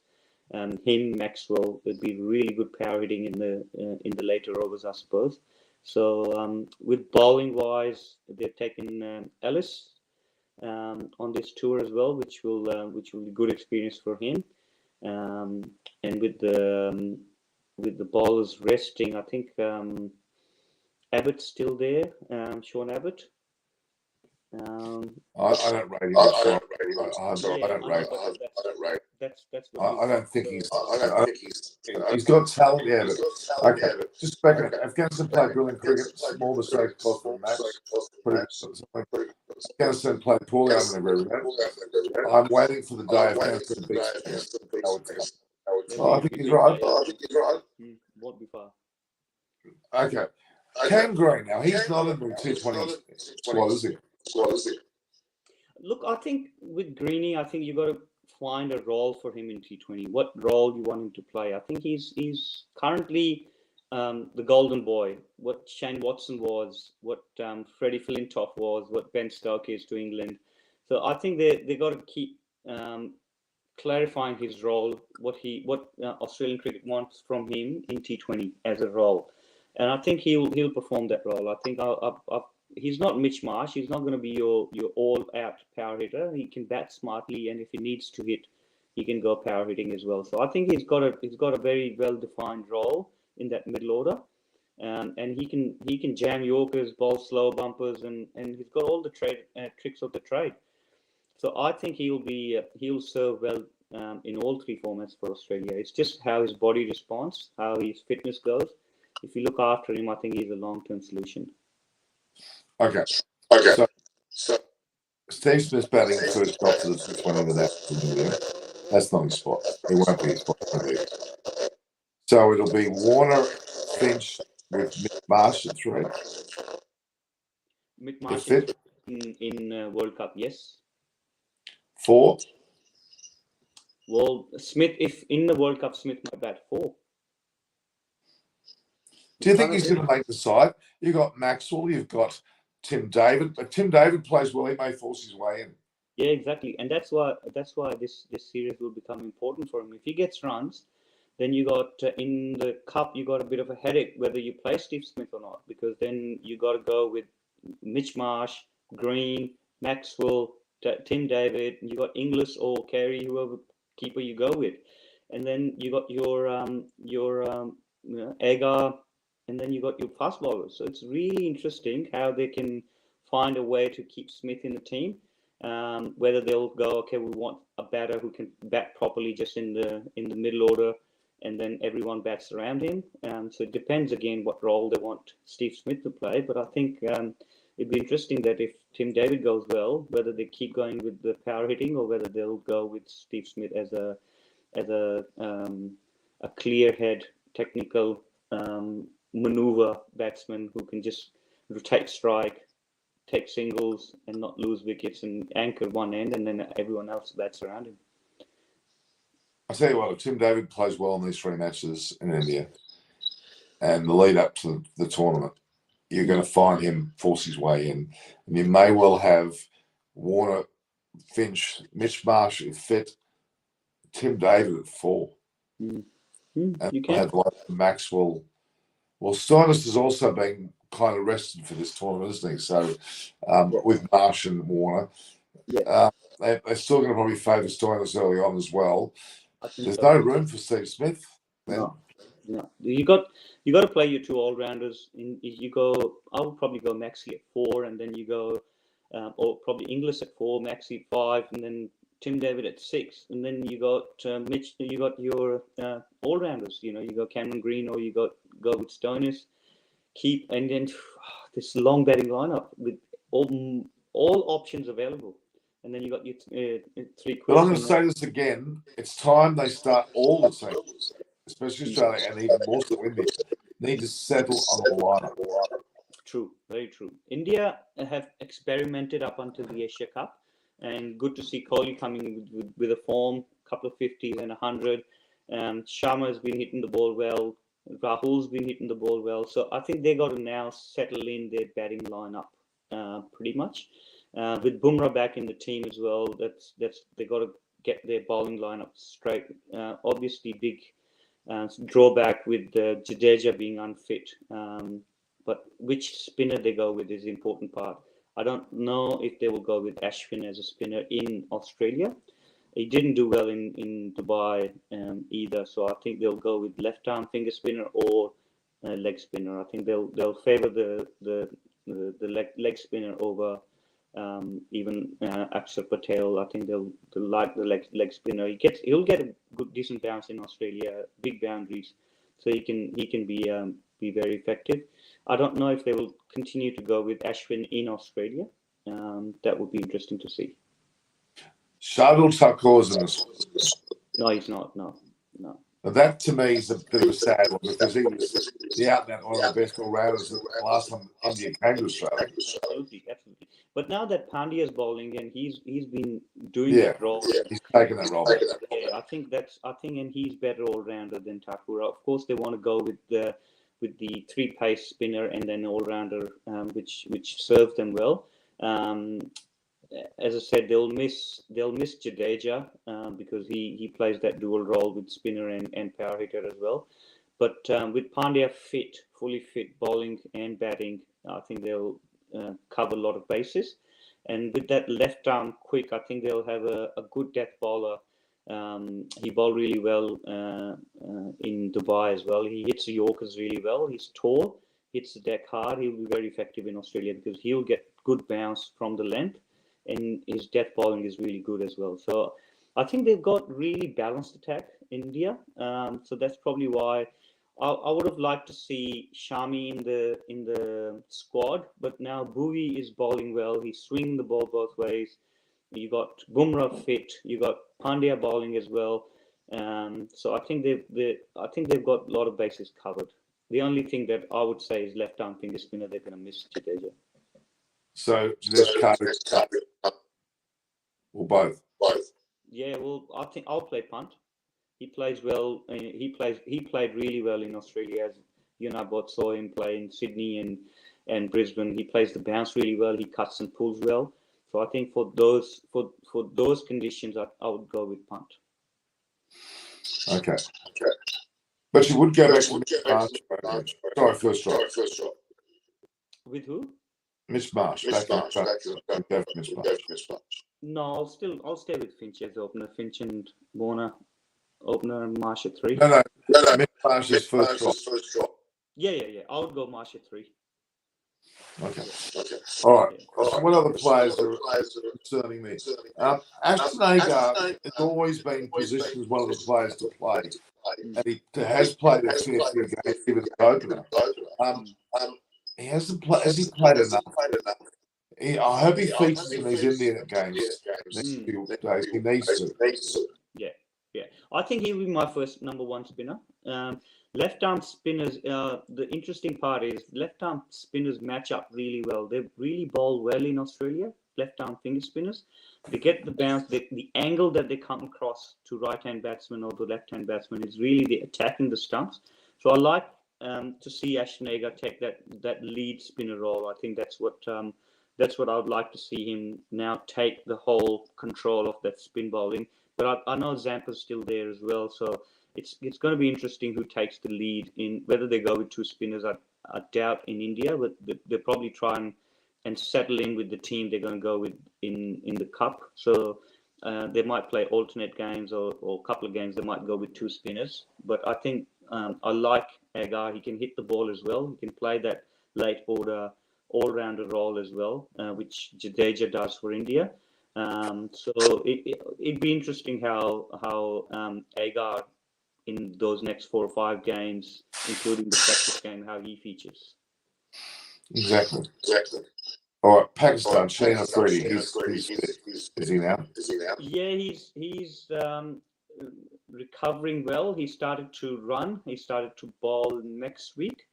Him, Maxwell, would be really good power hitting in the later overs, I suppose. So with bowling wise, they've taken Ellis on this tour as well, which will be good experience for him. And with the bowlers resting, I think Abbott's still there, Sean Abbott. I don't rate him. I don't rate. That's what I don't think so, he's. He's got talent, yeah, but okay. Just back in Afghanistan played brilliant cricket. Small mistakes cost them the match. Pretty, Afghanistan played poorly. I'm going to agree with that. I'm waiting for the day Afghanistan beats. I think he's right. Won't be far. Okay. Cam Green now. He's not in the T20 squad, is he? Look, I think with Greeny, I think you got to find a role for him in T20. What role you want him to play? I think he's currently the golden boy. What Shane Watson was, what Freddie Flintoff was, what Ben Stokes is to England. So I think they got to keep clarifying his role, what Australian cricket wants from him in T20 as a role, and I think he'll perform that role. I think he's not Mitch Marsh. He's not going to be your all-out power hitter. He can bat smartly, and if he needs to hit, he can go power hitting as well. So I think he's got a very well-defined role in that middle order, and he can jam Yorkers, bowl slow bumpers, and he's got all the tricks of the trade. So I think he'll serve well in all three formats for Australia. It's just how his body responds, how his fitness goes. If you look after him, I think he's a long-term solution. Okay. So Steve Smith's batting first got to the T20 without that's not his spot. It won't be his spot. So it'll be Warner, Finch with Mick Marsh at 3. Mick Marsh in World Cup, yes. 4. Well, Smith, if in the World Cup, Smith might bat 4. Do you think he's going to make the side? You've got Maxwell, you've got Tim David, but Tim David plays well. He may force his way in. Yeah, exactly, and that's why this series will become important for him. If he gets runs, then you got in the cup you got a bit of a headache whether you play Steve Smith or not, because then you got to go with Mitch Marsh, Green, Maxwell, Tim David, and you got Inglis or Carey, whoever keeper you go with, and then you got your Agar, and then you got your fast bowlers. So it's really interesting how they can find a way to keep Smith in the team. Whether they'll go, okay, we want a batter who can bat properly just in the middle order, and then everyone bats around him. So it depends again what role they want Steve Smith to play. But I think it'd be interesting that if Tim David goes well, whether they keep going with the power hitting or whether they'll go with Steve Smith as a clear head, technical maneuver batsman who can just rotate strike, take singles and not lose wickets and anchor one end, and then everyone else bats around him. I'll tell you what, if Tim David plays well in these 3 matches in India and the lead up to the tournament, you're going to find him force his way in. And you may well have Warner, Finch, Mitch Marsh if fit, Tim David at 4. And you can have like Maxwell. Well, Steiners has also been kind of rested for this tournament, isn't he? So with Marsh and Warner, they're still going to probably favour Steiners early on as well. There's no room for Steve Smith. No. You got to play your 2 all-rounders. I would probably go Maxi at 4, and then you go, or probably Inglis at 4, Maxi at 5, and then Tim David at 6, and then you got Mitch. You got your all-rounders. You go Cameron Green, or you go with Stoinis. And then this long batting lineup with all options available, and then you got your 3 But I'm going to say this again: it's time they start all the teams, especially Australia, and even more so India, need to settle on the lineup. True, very true. India have experimented up until the Asia Cup, and good to see Kohli coming with a form, couple of 50s and 100. Sharma has been hitting the ball well. Rahul's been hitting the ball well. So I think they got to now settle in their batting lineup pretty much. With Bumrah back in the team as well, they got to get their bowling lineup straight. Obviously, big drawback with Jadeja being unfit. But which spinner they go with is the important part. I don't know if they will go with Ashwin as a spinner in Australia. He didn't do well in Dubai either, so I think they'll go with left-arm finger spinner or leg spinner. I think they'll favour the leg spinner over even Akshar Patel. I think they'll like the leg spinner. He'll get a good decent bounce in Australia, big boundaries, so he can be very effective. I don't know if they will continue to go with Ashwin in Australia. That would be interesting to see. Shardul Thakur's in this. No, he's not. No. Now that to me is a bit of a sad one because he was out and out one of the best all-rounders the last time India came to Australia. Absolutely. But now that Pandya's bowling and he's been doing that role. He's taken that role. Yeah, I think and he's better all-rounder than Thakur. Of course, they want to go with the three-pace spinner and then all-rounder, which serves them well. As I said, they'll miss Jadeja because he plays that dual role with spinner and power hitter as well. But with Pandya fully fit, bowling and batting, I think they'll cover a lot of bases. And with that left arm quick, I think they'll have a good death bowler. He bowled really well in Dubai as well. He hits the Yorkers really well. He's tall, hits the deck hard. He'll be very effective in Australia because he'll get good bounce from the length. And his death bowling is really good as well. So I think they've got really balanced attack in India. So that's probably why I would have liked to see Shami in the squad. But now Bhuvi is bowling well. He's swinging the ball both ways. You got Bumrah fit. You got Pandya bowling as well. So I think they've got a lot of bases covered. The only thing that I would say is left arm finger spinner. They're going to miss Jadeja. So this card or both? Both. Yeah, well, I think I'll play punt. He plays well. He played really well in Australia, as you and I both saw him play in Sydney and Brisbane. He plays the bounce really well. He cuts and pulls well. So I think for those conditions, I would go with punt. Okay. But you would go back to Mitch Marsh. Sorry, first drop. With who? Mitch Marsh. No, I'll stay with Finch as opener. Finch and Warner opener and Marsh at 3. No. Mitch Marsh is first drop. Yeah. I would go Marsh at 3. Okay. All right. So what other players are concerning me? Ashton Agar has always been positioned as one of the players to play, and he has played a fair few games, even as opener. He hasn't played. Has he played enough? I hope he features in these Indian games next few days. He needs to. Yeah. I think he'll be my first number 1 spinner. Left arm spinners. The interesting part is left arm spinners match up really well. They really bowl well in Australia. Left arm finger spinners. They get the bounce. The angle that they come across to right hand batsman or the left hand batsman is really the attacking the stumps. So I like to see Ashton Agar take that lead spinner role. I think that's what I would like to see him now take the whole control of that spin bowling. But I know Zampa's still there as well, so it's going to be interesting who takes the lead in whether they go with 2 spinners. I doubt in India, but they'll probably try and settle in with the team they're going to go with in the cup. So they might play alternate games or a couple of games they might go with 2 spinners. But I think I like Agar. He can hit the ball as well. He can play that late order all-rounder role as well, which Jadeja does for India. So it'd be interesting how Agar in those next 4 or 5 games, including the practice game, how he features. Exactly. All right, Pakistan, Shane Afridi. He's fit. Is he now? Yeah, he's recovering well. He started to run. He started to bowl next week.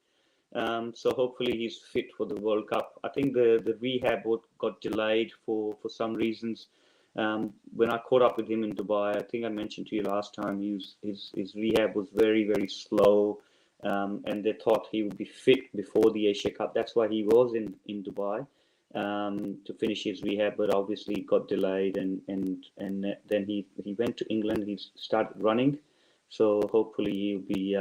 So hopefully he's fit for the World Cup. I think the rehab got delayed for some reasons. When I caught up with him in Dubai, I think I mentioned to you last time, his rehab was very, very slow, and they thought he would be fit before the Asia Cup. That's why he was in Dubai. to finish his rehab, but obviously it got delayed, and then he went to England. He started running, so hopefully he'll be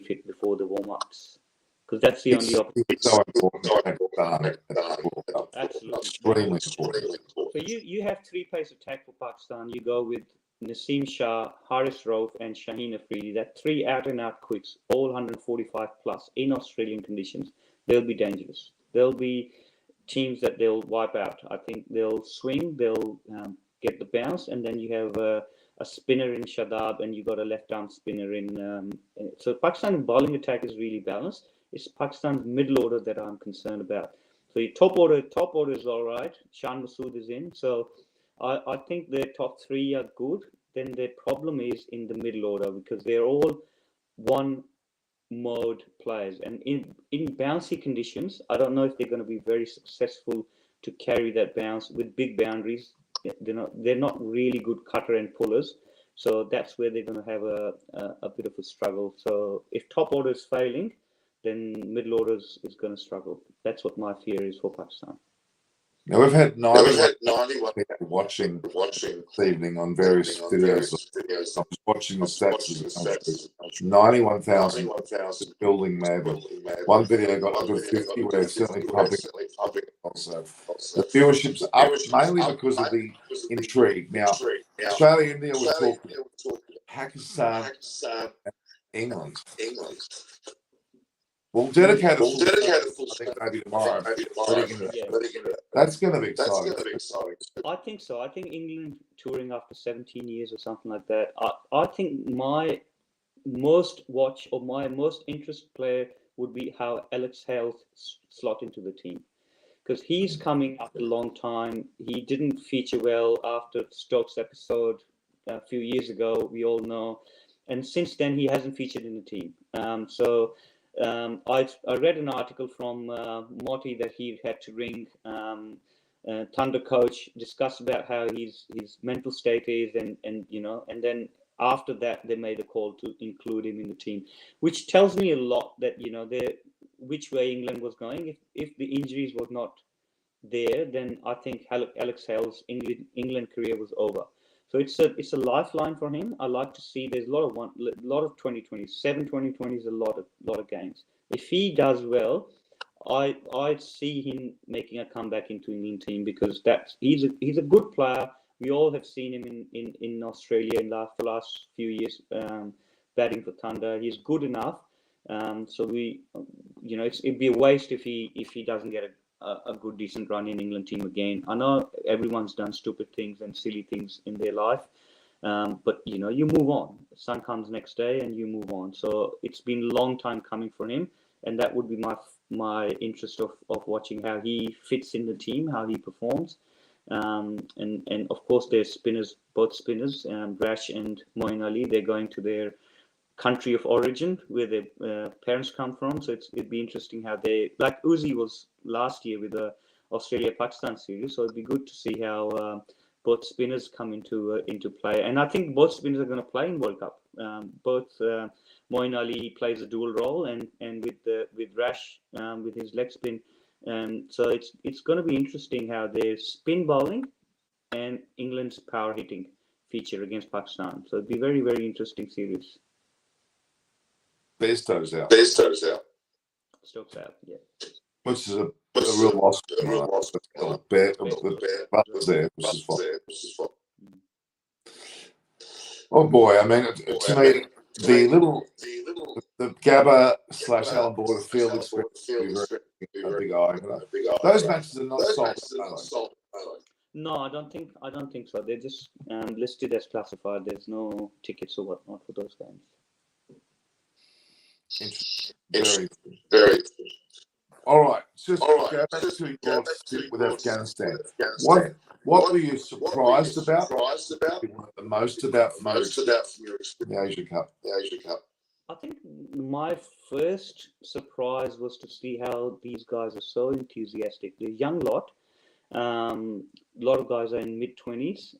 fit before the warm-ups, because that's the only option. It's so important to take part at the World Cup. Absolutely. Extremely important. So you have three pace attack for Pakistan. You go with Naseem Shah, Haris Rauf, and Shaheen Afridi. That three out-and-out quicks, all 145 plus in Australian conditions. They'll be dangerous. They'll be teams that they'll wipe out. I think they'll swing, they'll get the bounce, and then you have a spinner in Shadab, and you got a left-arm spinner in. So Pakistan's bowling attack is really balanced. It's Pakistan's middle order that I'm concerned about. So your top order is all right. Shan Masood is in. So I think their top three are good. Then their problem is in the middle order, because they're all one mode players, and in bouncy conditions, I don't know if they're going to be very successful to carry that bounce with big boundaries. They're not really good cutter and pullers, so that's where they're going to have a bit of a struggle. So if top order is failing, then middle orders is going to struggle. That's what my fear is for Pakistan. Now we've had 91 people watching this evening on various videos. I was watching the stats as it comes through. 91,000 building mad. One video got a good 50, where it's certainly public. Also, the viewership's up mainly because of the intrigue. Now, Australia, India, we're talking Pakistan, and England. We'll dedicate a full, I think maybe tomorrow. That's going to be exciting. I think so. I think England touring after 17 years or something like that. I think my most watch or my most interest player would be how Alex Hales slot into the team, because he's coming after a long time. He didn't feature well after Stokes episode a few years ago, we all know, and since then he hasn't featured in the team. I read an article from Motti that he had to ring Thunder coach, discuss about how his mental state is, and then after that they made a call to include him in the team, which tells me a lot that which way England was going. If the injuries was not there, then I think Alex Hales' England career was over. So it's a lifeline for him. I like to see there's a lot of 2020s, 2020s, a lot of games. If he does well, I see him making a comeback into England team, because he's a good player. We all have seen him in Australia in the last few years, batting for Thunder. He's good enough. So it'd be a waste if he doesn't get a good, decent run in England team again. I know everyone's done stupid things and silly things in their life, but you move on. The sun comes next day and you move on. So it's been a long time coming for him, and that would be my interest of watching how he fits in the team, how he performs. And of course there's spinners, both spinners, Rash and Moeen Ali. They're going to their country of origin where their parents come from, so it'd be interesting how they, like Uzi was last year with the Australia-Pakistan series. So it'd be good to see how both spinners come into play, and I think both spinners are going to play in World Cup. Both Moeen Ali plays a dual role, and with Rash with his leg spin, so it's going to be interesting how their spin bowling and England's power hitting feature against Pakistan. So it'd be very, very interesting series. Bairstow's out. Stokes out, yeah. Which is a real loss. Butler's there, which is fine. Oh boy, I mean, to me, the Gabba / Alan Border field experience is a big eye. Those matches are not sold. No, I don't think so. They're just listed as classified. There's no tickets or whatnot for those games. Interesting. Very. All right, just go back to your stint with Afghanistan. What were you surprised about? The most about the Asia Cup. I think my first surprise was to see how these guys are so enthusiastic. They're a young lot. A lot of guys are in mid-20s.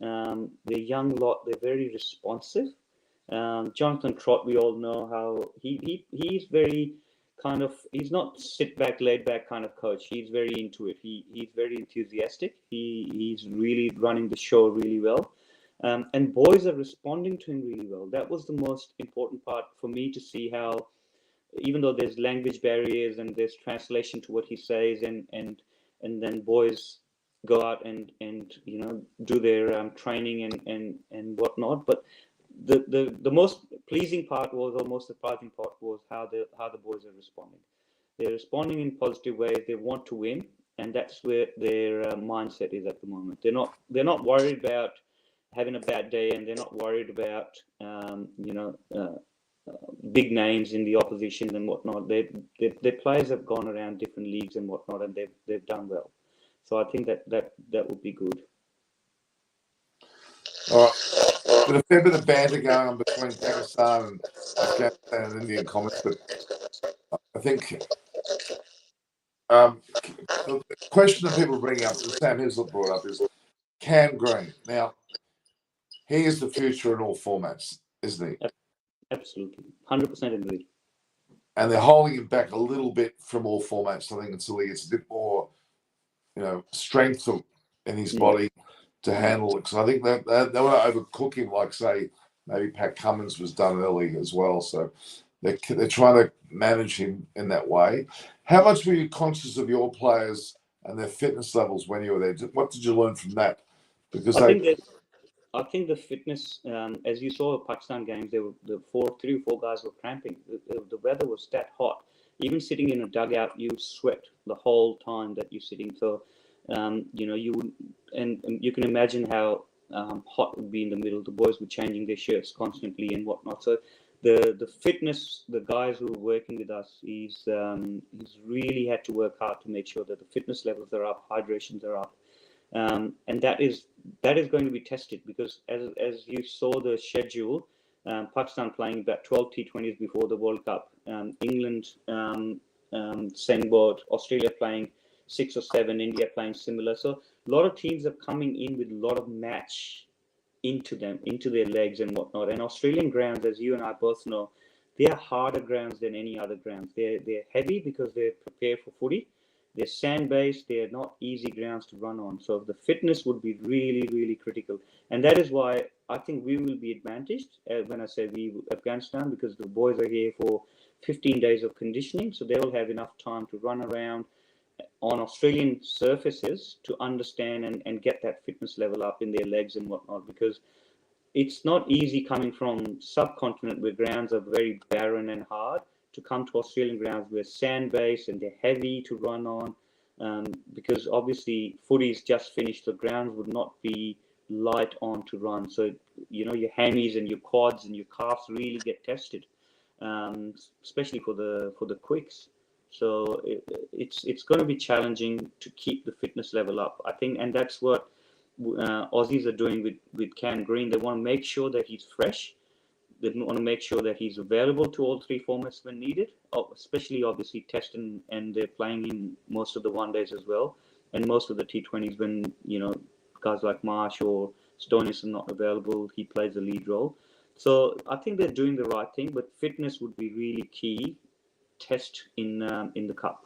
They're young lot. They're very responsive. Jonathan Trott, we all know how he's very he's not sit back, laid back kind of coach. He's very into it. He's very enthusiastic. He's really running the show really well. And boys are responding to him really well. That was the most important part for me to see how, even though there's language barriers and there's translation to what he says, and then boys go out and do their training and whatnot. But the most pleasing part was, or most surprising part was, how the boys are responding. They're responding in positive ways. They want to win, and that's where their mindset is at the moment. They're not worried about having a bad day, and they're not worried about big names in the opposition and whatnot. Their players have gone around different leagues and whatnot, and they've done well. So I think that would be good. All right. There's a fair bit of banter going on between Pakistan and Afghanistan and Indian comments, but I think the question that people bring up, that Sam Hislop brought up, is Cam Green. Now, he is the future in all formats, isn't he? Absolutely, 100% agreed. And they're holding him back a little bit from all formats, I think, until he gets a bit more, strength in his body to handle it. Because I think that they want to overcook him, like, say, maybe Pat Cummins was done early as well. So they're trying to manage him in that way. How much were you conscious of your players and their fitness levels when you were there? What did you learn from that? Because I think the fitness, as you saw at Pakistan games, there were 3 or 4 guys were cramping. The weather was that hot. Even sitting in a dugout, you sweat the whole time that you're sitting. So, you can imagine how hot it would be in the middle. The boys were changing their shirts constantly and whatnot. So, the fitness, the guys who were working with us, he's really had to work hard to make sure that the fitness levels are up, hydrations are up. And that is going to be tested, because as you saw the schedule, Pakistan playing about 12 T20s before the World Cup, England same boat, Australia playing 6 or 7, India playing similar. So a lot of teams are coming in with a lot of match into their legs and whatnot. And Australian grounds, as you and I both know, they are harder grounds than any other grounds. They're heavy because they're prepared for footy. They're sand-based. They're not easy grounds to run on. So the fitness would be really, really critical. And that is why I think we will be advantaged, when I say we, Afghanistan, because the boys are here for 15 days of conditioning. So they will have enough time to run around on Australian surfaces to understand and get that fitness level up in their legs and whatnot. Because it's not easy coming from subcontinent where grounds are very barren and hard to come to Australian grounds where sand-based and they're heavy to run on, because obviously footy's just finished, the grounds would not be light on to run. So, your hammies and your quads and your calves really get tested, especially for the quicks. So it's going to be challenging to keep the fitness level up, I think, and that's what Aussies are doing with Cam Green. They want to make sure that he's fresh. They want to make sure that he's available to all 3 formats when needed, especially obviously Test and they're playing in most of the one days as well, and most of the T20s when guys like Marsh or Stoinis are not available, he plays a lead role. So I think they're doing the right thing, but fitness would be really key. Test in the Cup.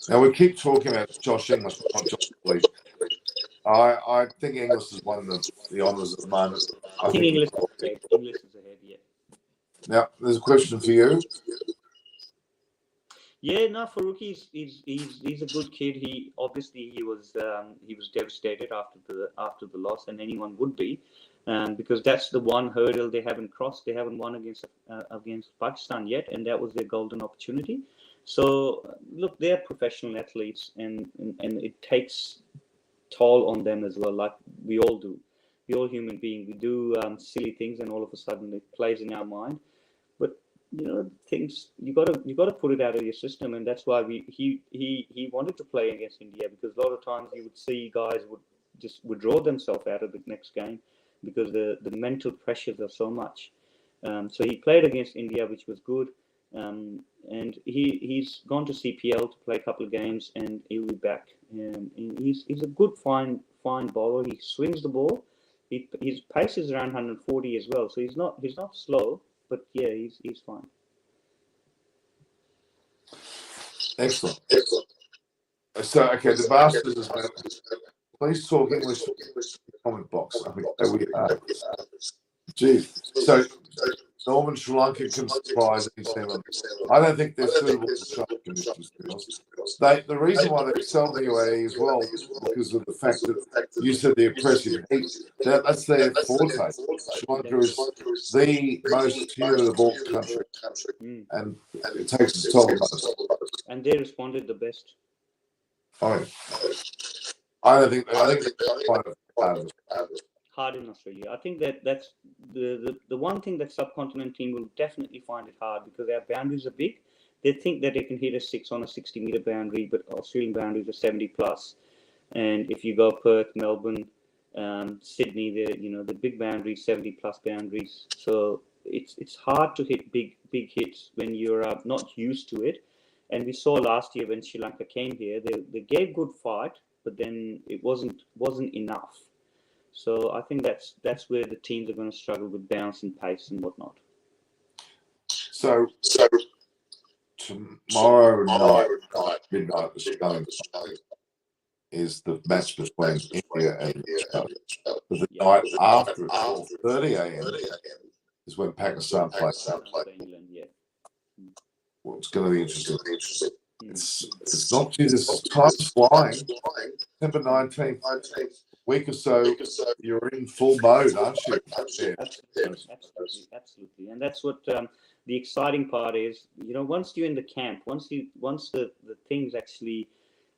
Now we keep talking about Josh Inglis, not Josh Lee. I think Inglis has won the honours at the moment. I think Inglis is ahead, yeah. Now, there's a question for you. Yeah, no, Farouk, he's a good kid. He was devastated after the loss, and anyone would be, because that's the one hurdle they haven't crossed. They haven't won against Pakistan yet, and that was their golden opportunity. So look, they're professional athletes, and it takes toll on them as well, like we all do. We're all human beings. We do silly things, and all of a sudden it plays in our mind. But things you got to put it out of your system, and that's why he wanted to play against India, because a lot of times you would see guys would just withdraw themselves out of the next game because the mental pressures are so much. So he played against India, which was good. And he's gone to CPL to play a couple of games, and he'll be back. He's a good, fine bowler. He swings the ball. His pace is around 140 as well, so he's not slow, but yeah, he's fine. Excellent. So, okay, the bastard is now. Please talk English in the comment box. I think there we are. Geez. So, Northern Sri Lanka can surprise any team. I don't think they're suitable to shot conditions, to be honest. The reason why they excel in the UAE as well is because of the fact that you said the oppressive heat. That's their forte. Sri Lanka is the most humid of all countries, and it takes its toll on us. And they responded the best. I don't think. I think they find it hard in Australia. I think that's the one thing that subcontinent team will definitely find it hard because their boundaries are big. They think that they can hit a 6 on a 60-meter boundary, but Australian boundaries are 70 plus. And if you go Perth, Melbourne, Sydney, the big boundaries, 70 plus boundaries. So it's hard to hit big hits when you're not used to it. And we saw last year when Sri Lanka came here, they gave good fight, but then it wasn't enough. So I think that's where the teams are going to struggle with bounce and pace and whatnot. So tomorrow night, midnight Australian time, is the match between India and Australia. But the night after at 12:30 a.m. is when Pakistan plays. England, yeah. Well, it's going to be interesting. It's not Jesus. Time's flying. September 19th. Week or so, you're in full mode, aren't you? Yeah. Absolutely. And that's what the exciting part is. Once you're in the camp, once the things actually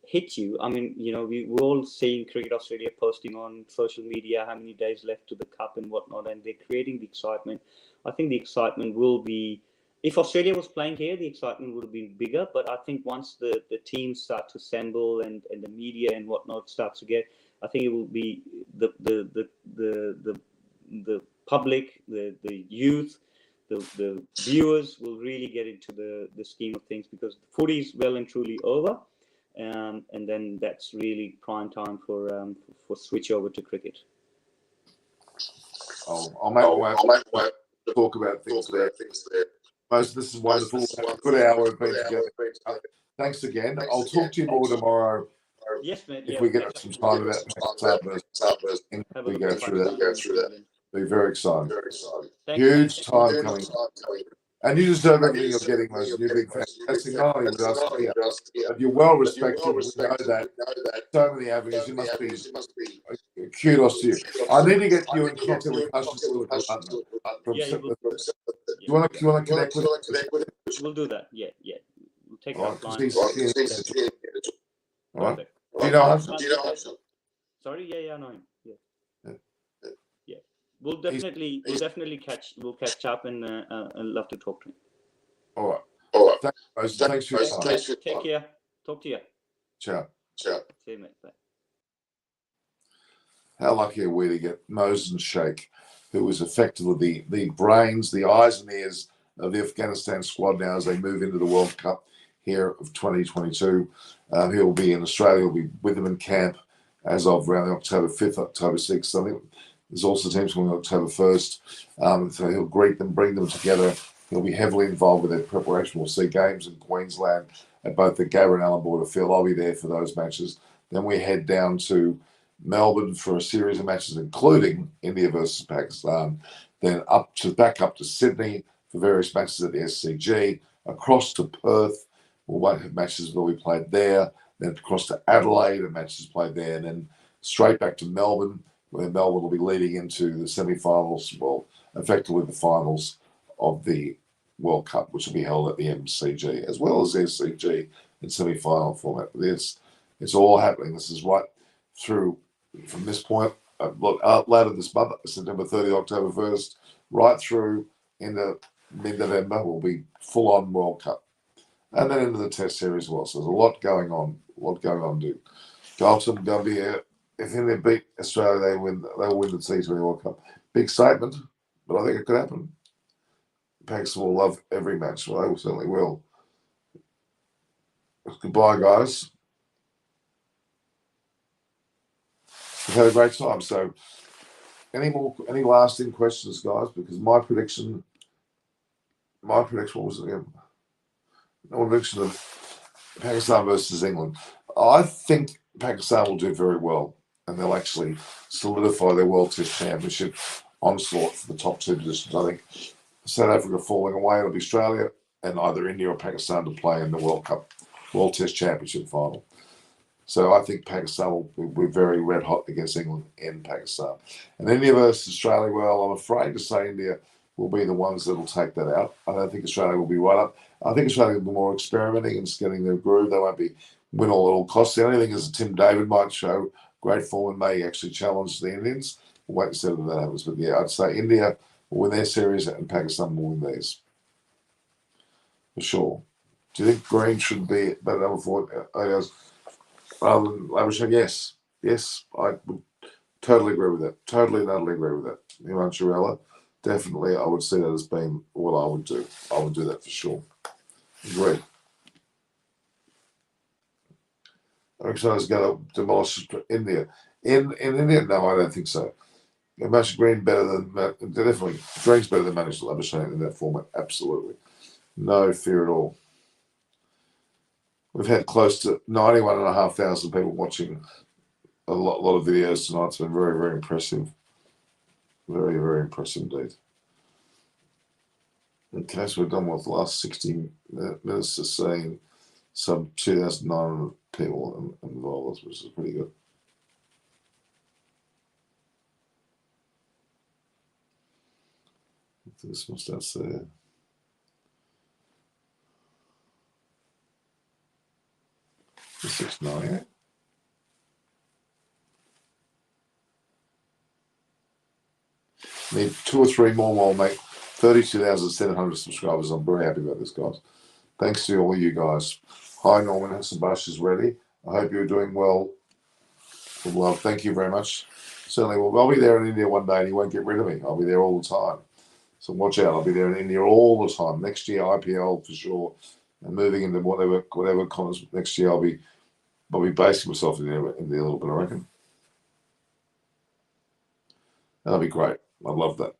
hit you. I mean, we're all seeing Cricket Australia posting on social media how many days left to the cup and whatnot, and they're creating the excitement. I think the excitement will be. If Australia was playing here, the excitement would have been bigger. But I think once the teams start to assemble and the media and whatnot starts to get, I think it will be the public, the youth, the viewers will really get into the scheme of things because the footy is well and truly over, and then that's really prime time for switch over to cricket. I'll make my talk about things there. Most this is wonderful. Good hour we've been together. Thanks again. I'll talk to you more tomorrow. Yes, mate. If we get some time about we go through that. Be very exciting. Huge time coming. And you deserve everything you're getting, most new big fantastic. Not only with us here, but you're well respected. We know that. So many avenues. You must be kudos to you. I need to get you in contact with Hush and you want to connect with us? We'll do that. Yeah. We'll take it offline. All right. Do you know Hush? Sorry. Yeah. I know him. Yeah. We'll definitely catch up and I'd love to talk to him. All right. Thanks for your time. Take care. Talk to you. Ciao. See you, mate. Bye. How lucky are we to get Mohsen Sheikh, who is effectively the brains, the eyes and ears of the Afghanistan squad now as they move into the World Cup here of 2022. He'll be in Australia. He'll be with them in camp as of around October 5th, October 6th. I think there's also teams coming October 1st. So he'll greet them, bring them together. He'll be heavily involved with their preparation. We'll see games in Queensland at both the Gabba and Allan Border Field. I'll be there for those matches. Then we head down to Melbourne for a series of matches, including India versus Pakistan. Then back up to Sydney for various matches at the SCG. Across to Perth, we won't have matches that we played there. Then across to Adelaide, and matches played there. And then straight back to Melbourne, where Melbourne will be leading into the semi-finals, well, effectively the finals of the World Cup, which will be held at the MCG, as well as the SCG in semi-final format. It's all happening. This is right through from this point, later this month, September 30th, October 1st, right through into mid-November, will be full-on World Cup. And then into the Test Series as well. So there's a lot going on, dude. Galton, Gambia, if they beat Australia, they'll win the T20 World Cup. Big statement, but I think it could happen. Pakistan will love every match. Well, they certainly will. Goodbye, guys. We've had a great time. So, any lasting questions, guys? Because my prediction was again. No prediction of Pakistan versus England. I think Pakistan will do very well, and they'll actually solidify their World Test Championship onslaught for the top two positions. I think South Africa falling away, it'll be Australia and either India or Pakistan to play in the World Test Championship final. So I think Pakistan will be very red hot against England in Pakistan. And India versus Australia, well, I'm afraid to say India will be the ones that will take that out. I don't think Australia will be right up. I think Australia will be more experimenting and just getting their groove. They won't be win all at all costs. The only thing is that Tim David might show great form and may actually challenge the Indians. We'll wait and see if that happens. But yeah, I'd say India will win their series and Pakistan will win theirs. For sure. Do you think Green should be better number 4 rather than Labuschagne? Yes. Yes, I would totally agree with that. Totally agree with that. Iman Chirella, definitely I would see that as being what I would do. I would do that for sure. Agree. China's going to demolish India. In India, no, I don't think so. Imagine Green better than definitely Green's better than Manish Labuschagne in that format. Absolutely, no fear at all. We've had close to 91,500 people watching a lot of videos tonight. It's been very, very impressive. Very, very impressive indeed. Okay, so we're done with the last 60 minutes of seeing some 2,900 people involved, which is pretty good. This one starts there. The 698. Need 2 or 3 more while make 32,700 subscribers. I'm very happy about this, guys. Thanks to all you guys. Hi, Norman. Sabash is ready. I hope you're doing well. With love. Thank you very much. Certainly, well, I'll be there in India one day and he won't get rid of me. I'll be there all the time. So watch out. I'll be there in India all the time. Next year, IPL for sure. And moving into whatever continents next year, I'll be basing myself in India a little bit, I reckon. That'll be great. I'd love that.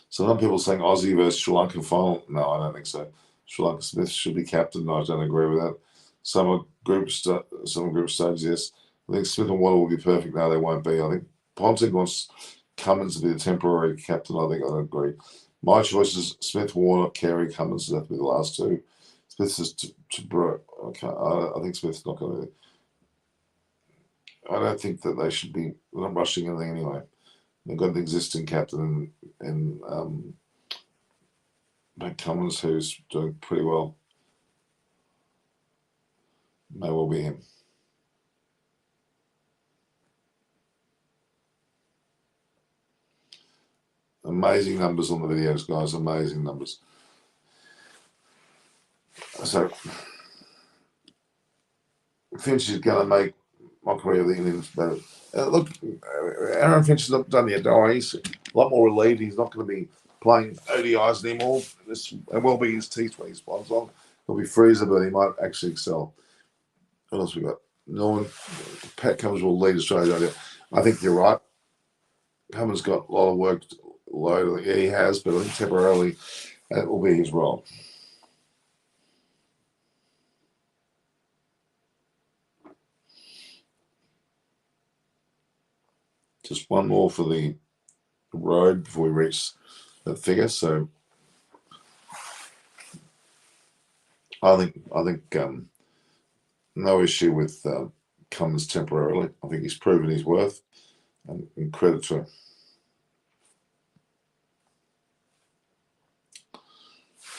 So some people saying Aussie versus Sri Lanka final. No, I don't think so. Sri Lanka Smith should be captain. No, I don't agree with that. Some group stages, yes. I think Smith and Water will be perfect. No, they won't be. I think Ponting wants Cummins to be the temporary captain. I think I don't agree. My choice is Smith, Warner, Carey, Cummins. That have to be the last 2. Smith is okay. I think Smith's not going to. I don't think that they should be not rushing anything anyway. They've got an existing captain in Cummins who's doing pretty well. May well be him. Amazing numbers on the videos, guys. Amazing numbers. So Finch is going to make mockery of the Indians better. Look, Aaron Finch has not done yet. Oh, he's a lot more relieved. He's not going to be playing ODIs anymore. This will be his T20 spots on. He'll be freezer, but he might actually excel. What else we got? Norman, Pat Cummins will lead Australia. I think you're right. Cummins got a lot of work load. Yeah, he has, but I think temporarily that will be his role. Just one more for the road before we reach that figure. So I think no issue with Cummins temporarily. I think he's proven his worth, and credit to him.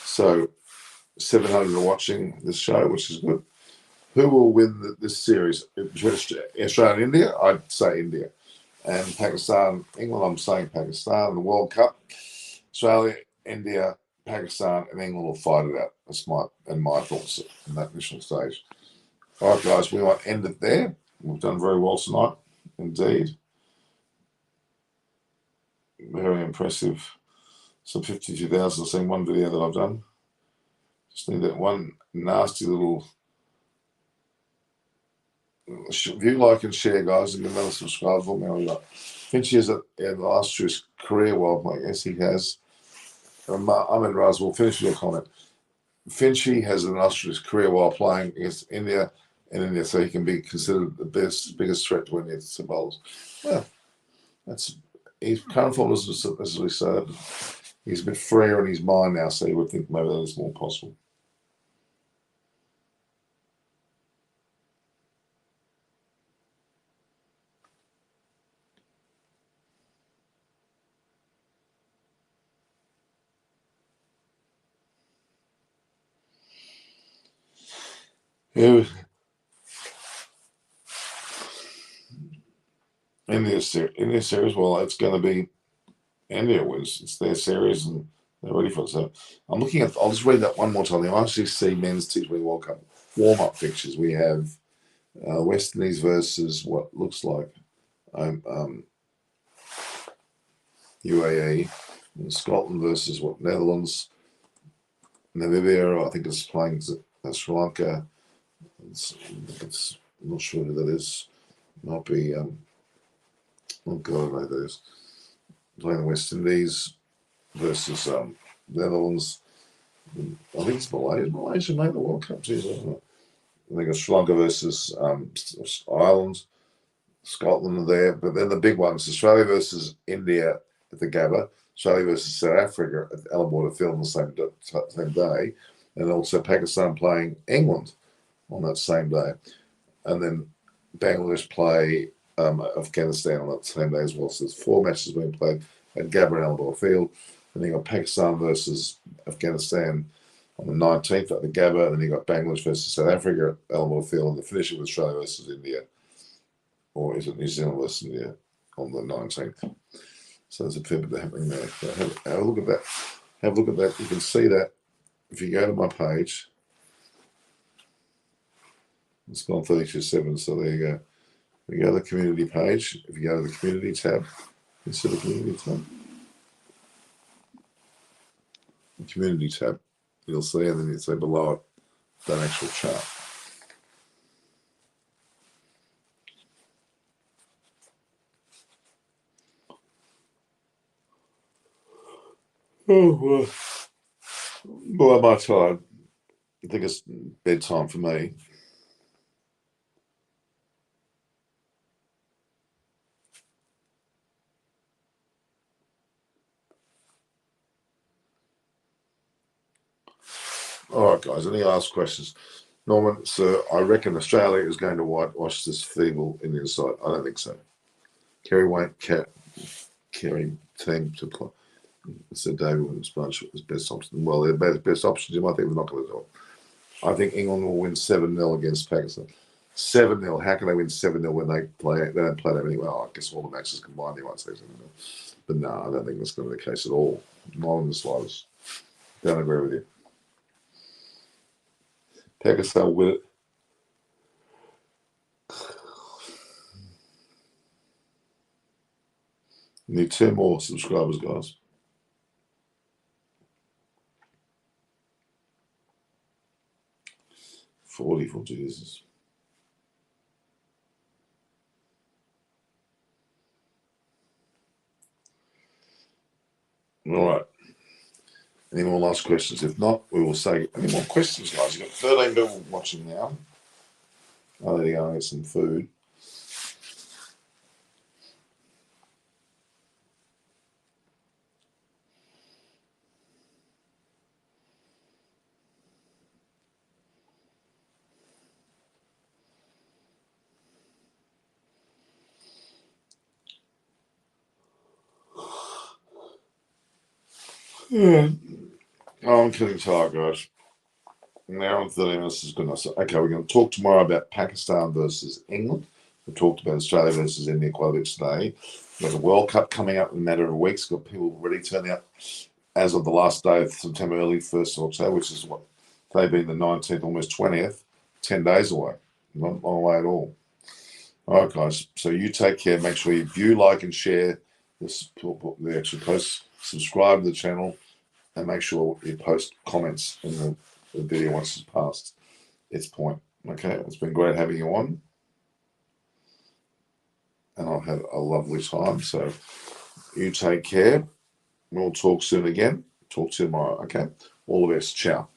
So 700 are watching this show, which is good. Who will win this series? Australia and India? I'd say India. And Pakistan, England, I'm saying Pakistan. The World Cup, Australia, India, Pakistan, and England will fight it out. That's my thoughts in that initial stage. All right, guys, we might end it there. We've done very well tonight, indeed. Very impressive. Some 52,000. I've seen one video that I've done. Just need that one nasty little view, like, and share, guys, and another subscribe for me. Finch is at the last of his career well playing. Yes, he has. Ahmed Raz will finish your comment. Finchie has an illustrious career while playing against India, so he can be considered the biggest threat to India to bowlers. Well, his current form isn't necessarily so. He's a bit freer in his mind now, so you would think maybe that is more possible. Yeah, India series, well, it's going to be India wins. It's their series, and they're ready for it. So I'm looking at. I'll just read that one more time. The ICC Men's T20 World Cup warm-up fixtures. We have West Indies versus what looks like UAE, and Scotland versus what Netherlands. Namibia, I think it's playing Sri Lanka. I'm not sure who that is. Might be. Oh God, I know that is. Playing the West Indies versus Netherlands. I think it's Malaysia. Malaysia made the World Cup season. I think it's Sri Lanka versus Ireland. Scotland are there, but then the big ones: Australia versus India at the Gabba, Australia versus South Africa at the Ellesmere Field on the same day, and also Pakistan playing England on that same day, and then Bangladesh play Afghanistan on that same day as well. So there's 4 matches being played at Gabba and Ellesmere Field, and then you got Pakistan versus Afghanistan on the 19th at the Gabba, and then you got Bangladesh versus South Africa at Ellesmere Field, and the finishing with Australia versus India. Or is it New Zealand versus India on the 19th? So there's a fair bit happening there. Have a look at that. Have a look at that. You can see that if you go to my page. It's gone 32.7, so there you go. We go to the community page. If you go to the community tab, you see the community tab. The community tab, you'll see, and then you see below it that actual chart. Oh, boy, am I tired. I think it's bedtime for me. All right, guys, any last questions? Norman, so I reckon Australia is going to whitewash this feeble Indian side. I don't think so. Kerry won't carry team to play. So David Williams bunch was best option. Well, they're best options. You might think we're not going to do it. I think England will win 7-0 against Pakistan. 7-0. How can they win 7-0 when they play? They don't play that many. Well, I guess all the matches combined, you might say 7-0. But no, I don't think that's going to be the case at all. Not in the slightest. Don't agree with you. Pakistan will win it. Need 10 more subscribers, guys. For Jesus. All right. Any more last questions? If not, we will say any more questions, guys. You've got 13 people watching now. I'll let you go and get some food. Yeah. Oh, I'm getting tired, guys. An hour and 30 minutes is good enough. So, okay, we're going to talk tomorrow about Pakistan versus England. We talked about Australia versus India quite a bit today. We've got the World Cup coming up in a matter of weeks. We've got people already turning up as of the last day of September, early 1st of October, which is what they've been the 19th, almost 20th, 10 days away. Not long away at all. All right, guys. So you take care. Make sure you view, like, and share the actual posts. Subscribe to the channel, and make sure you post comments in the video once it's past its point. Okay, it's been great having you on, and I've had a lovely time. So you take care. We'll talk soon again. Talk to you tomorrow. Okay, all the best. Ciao.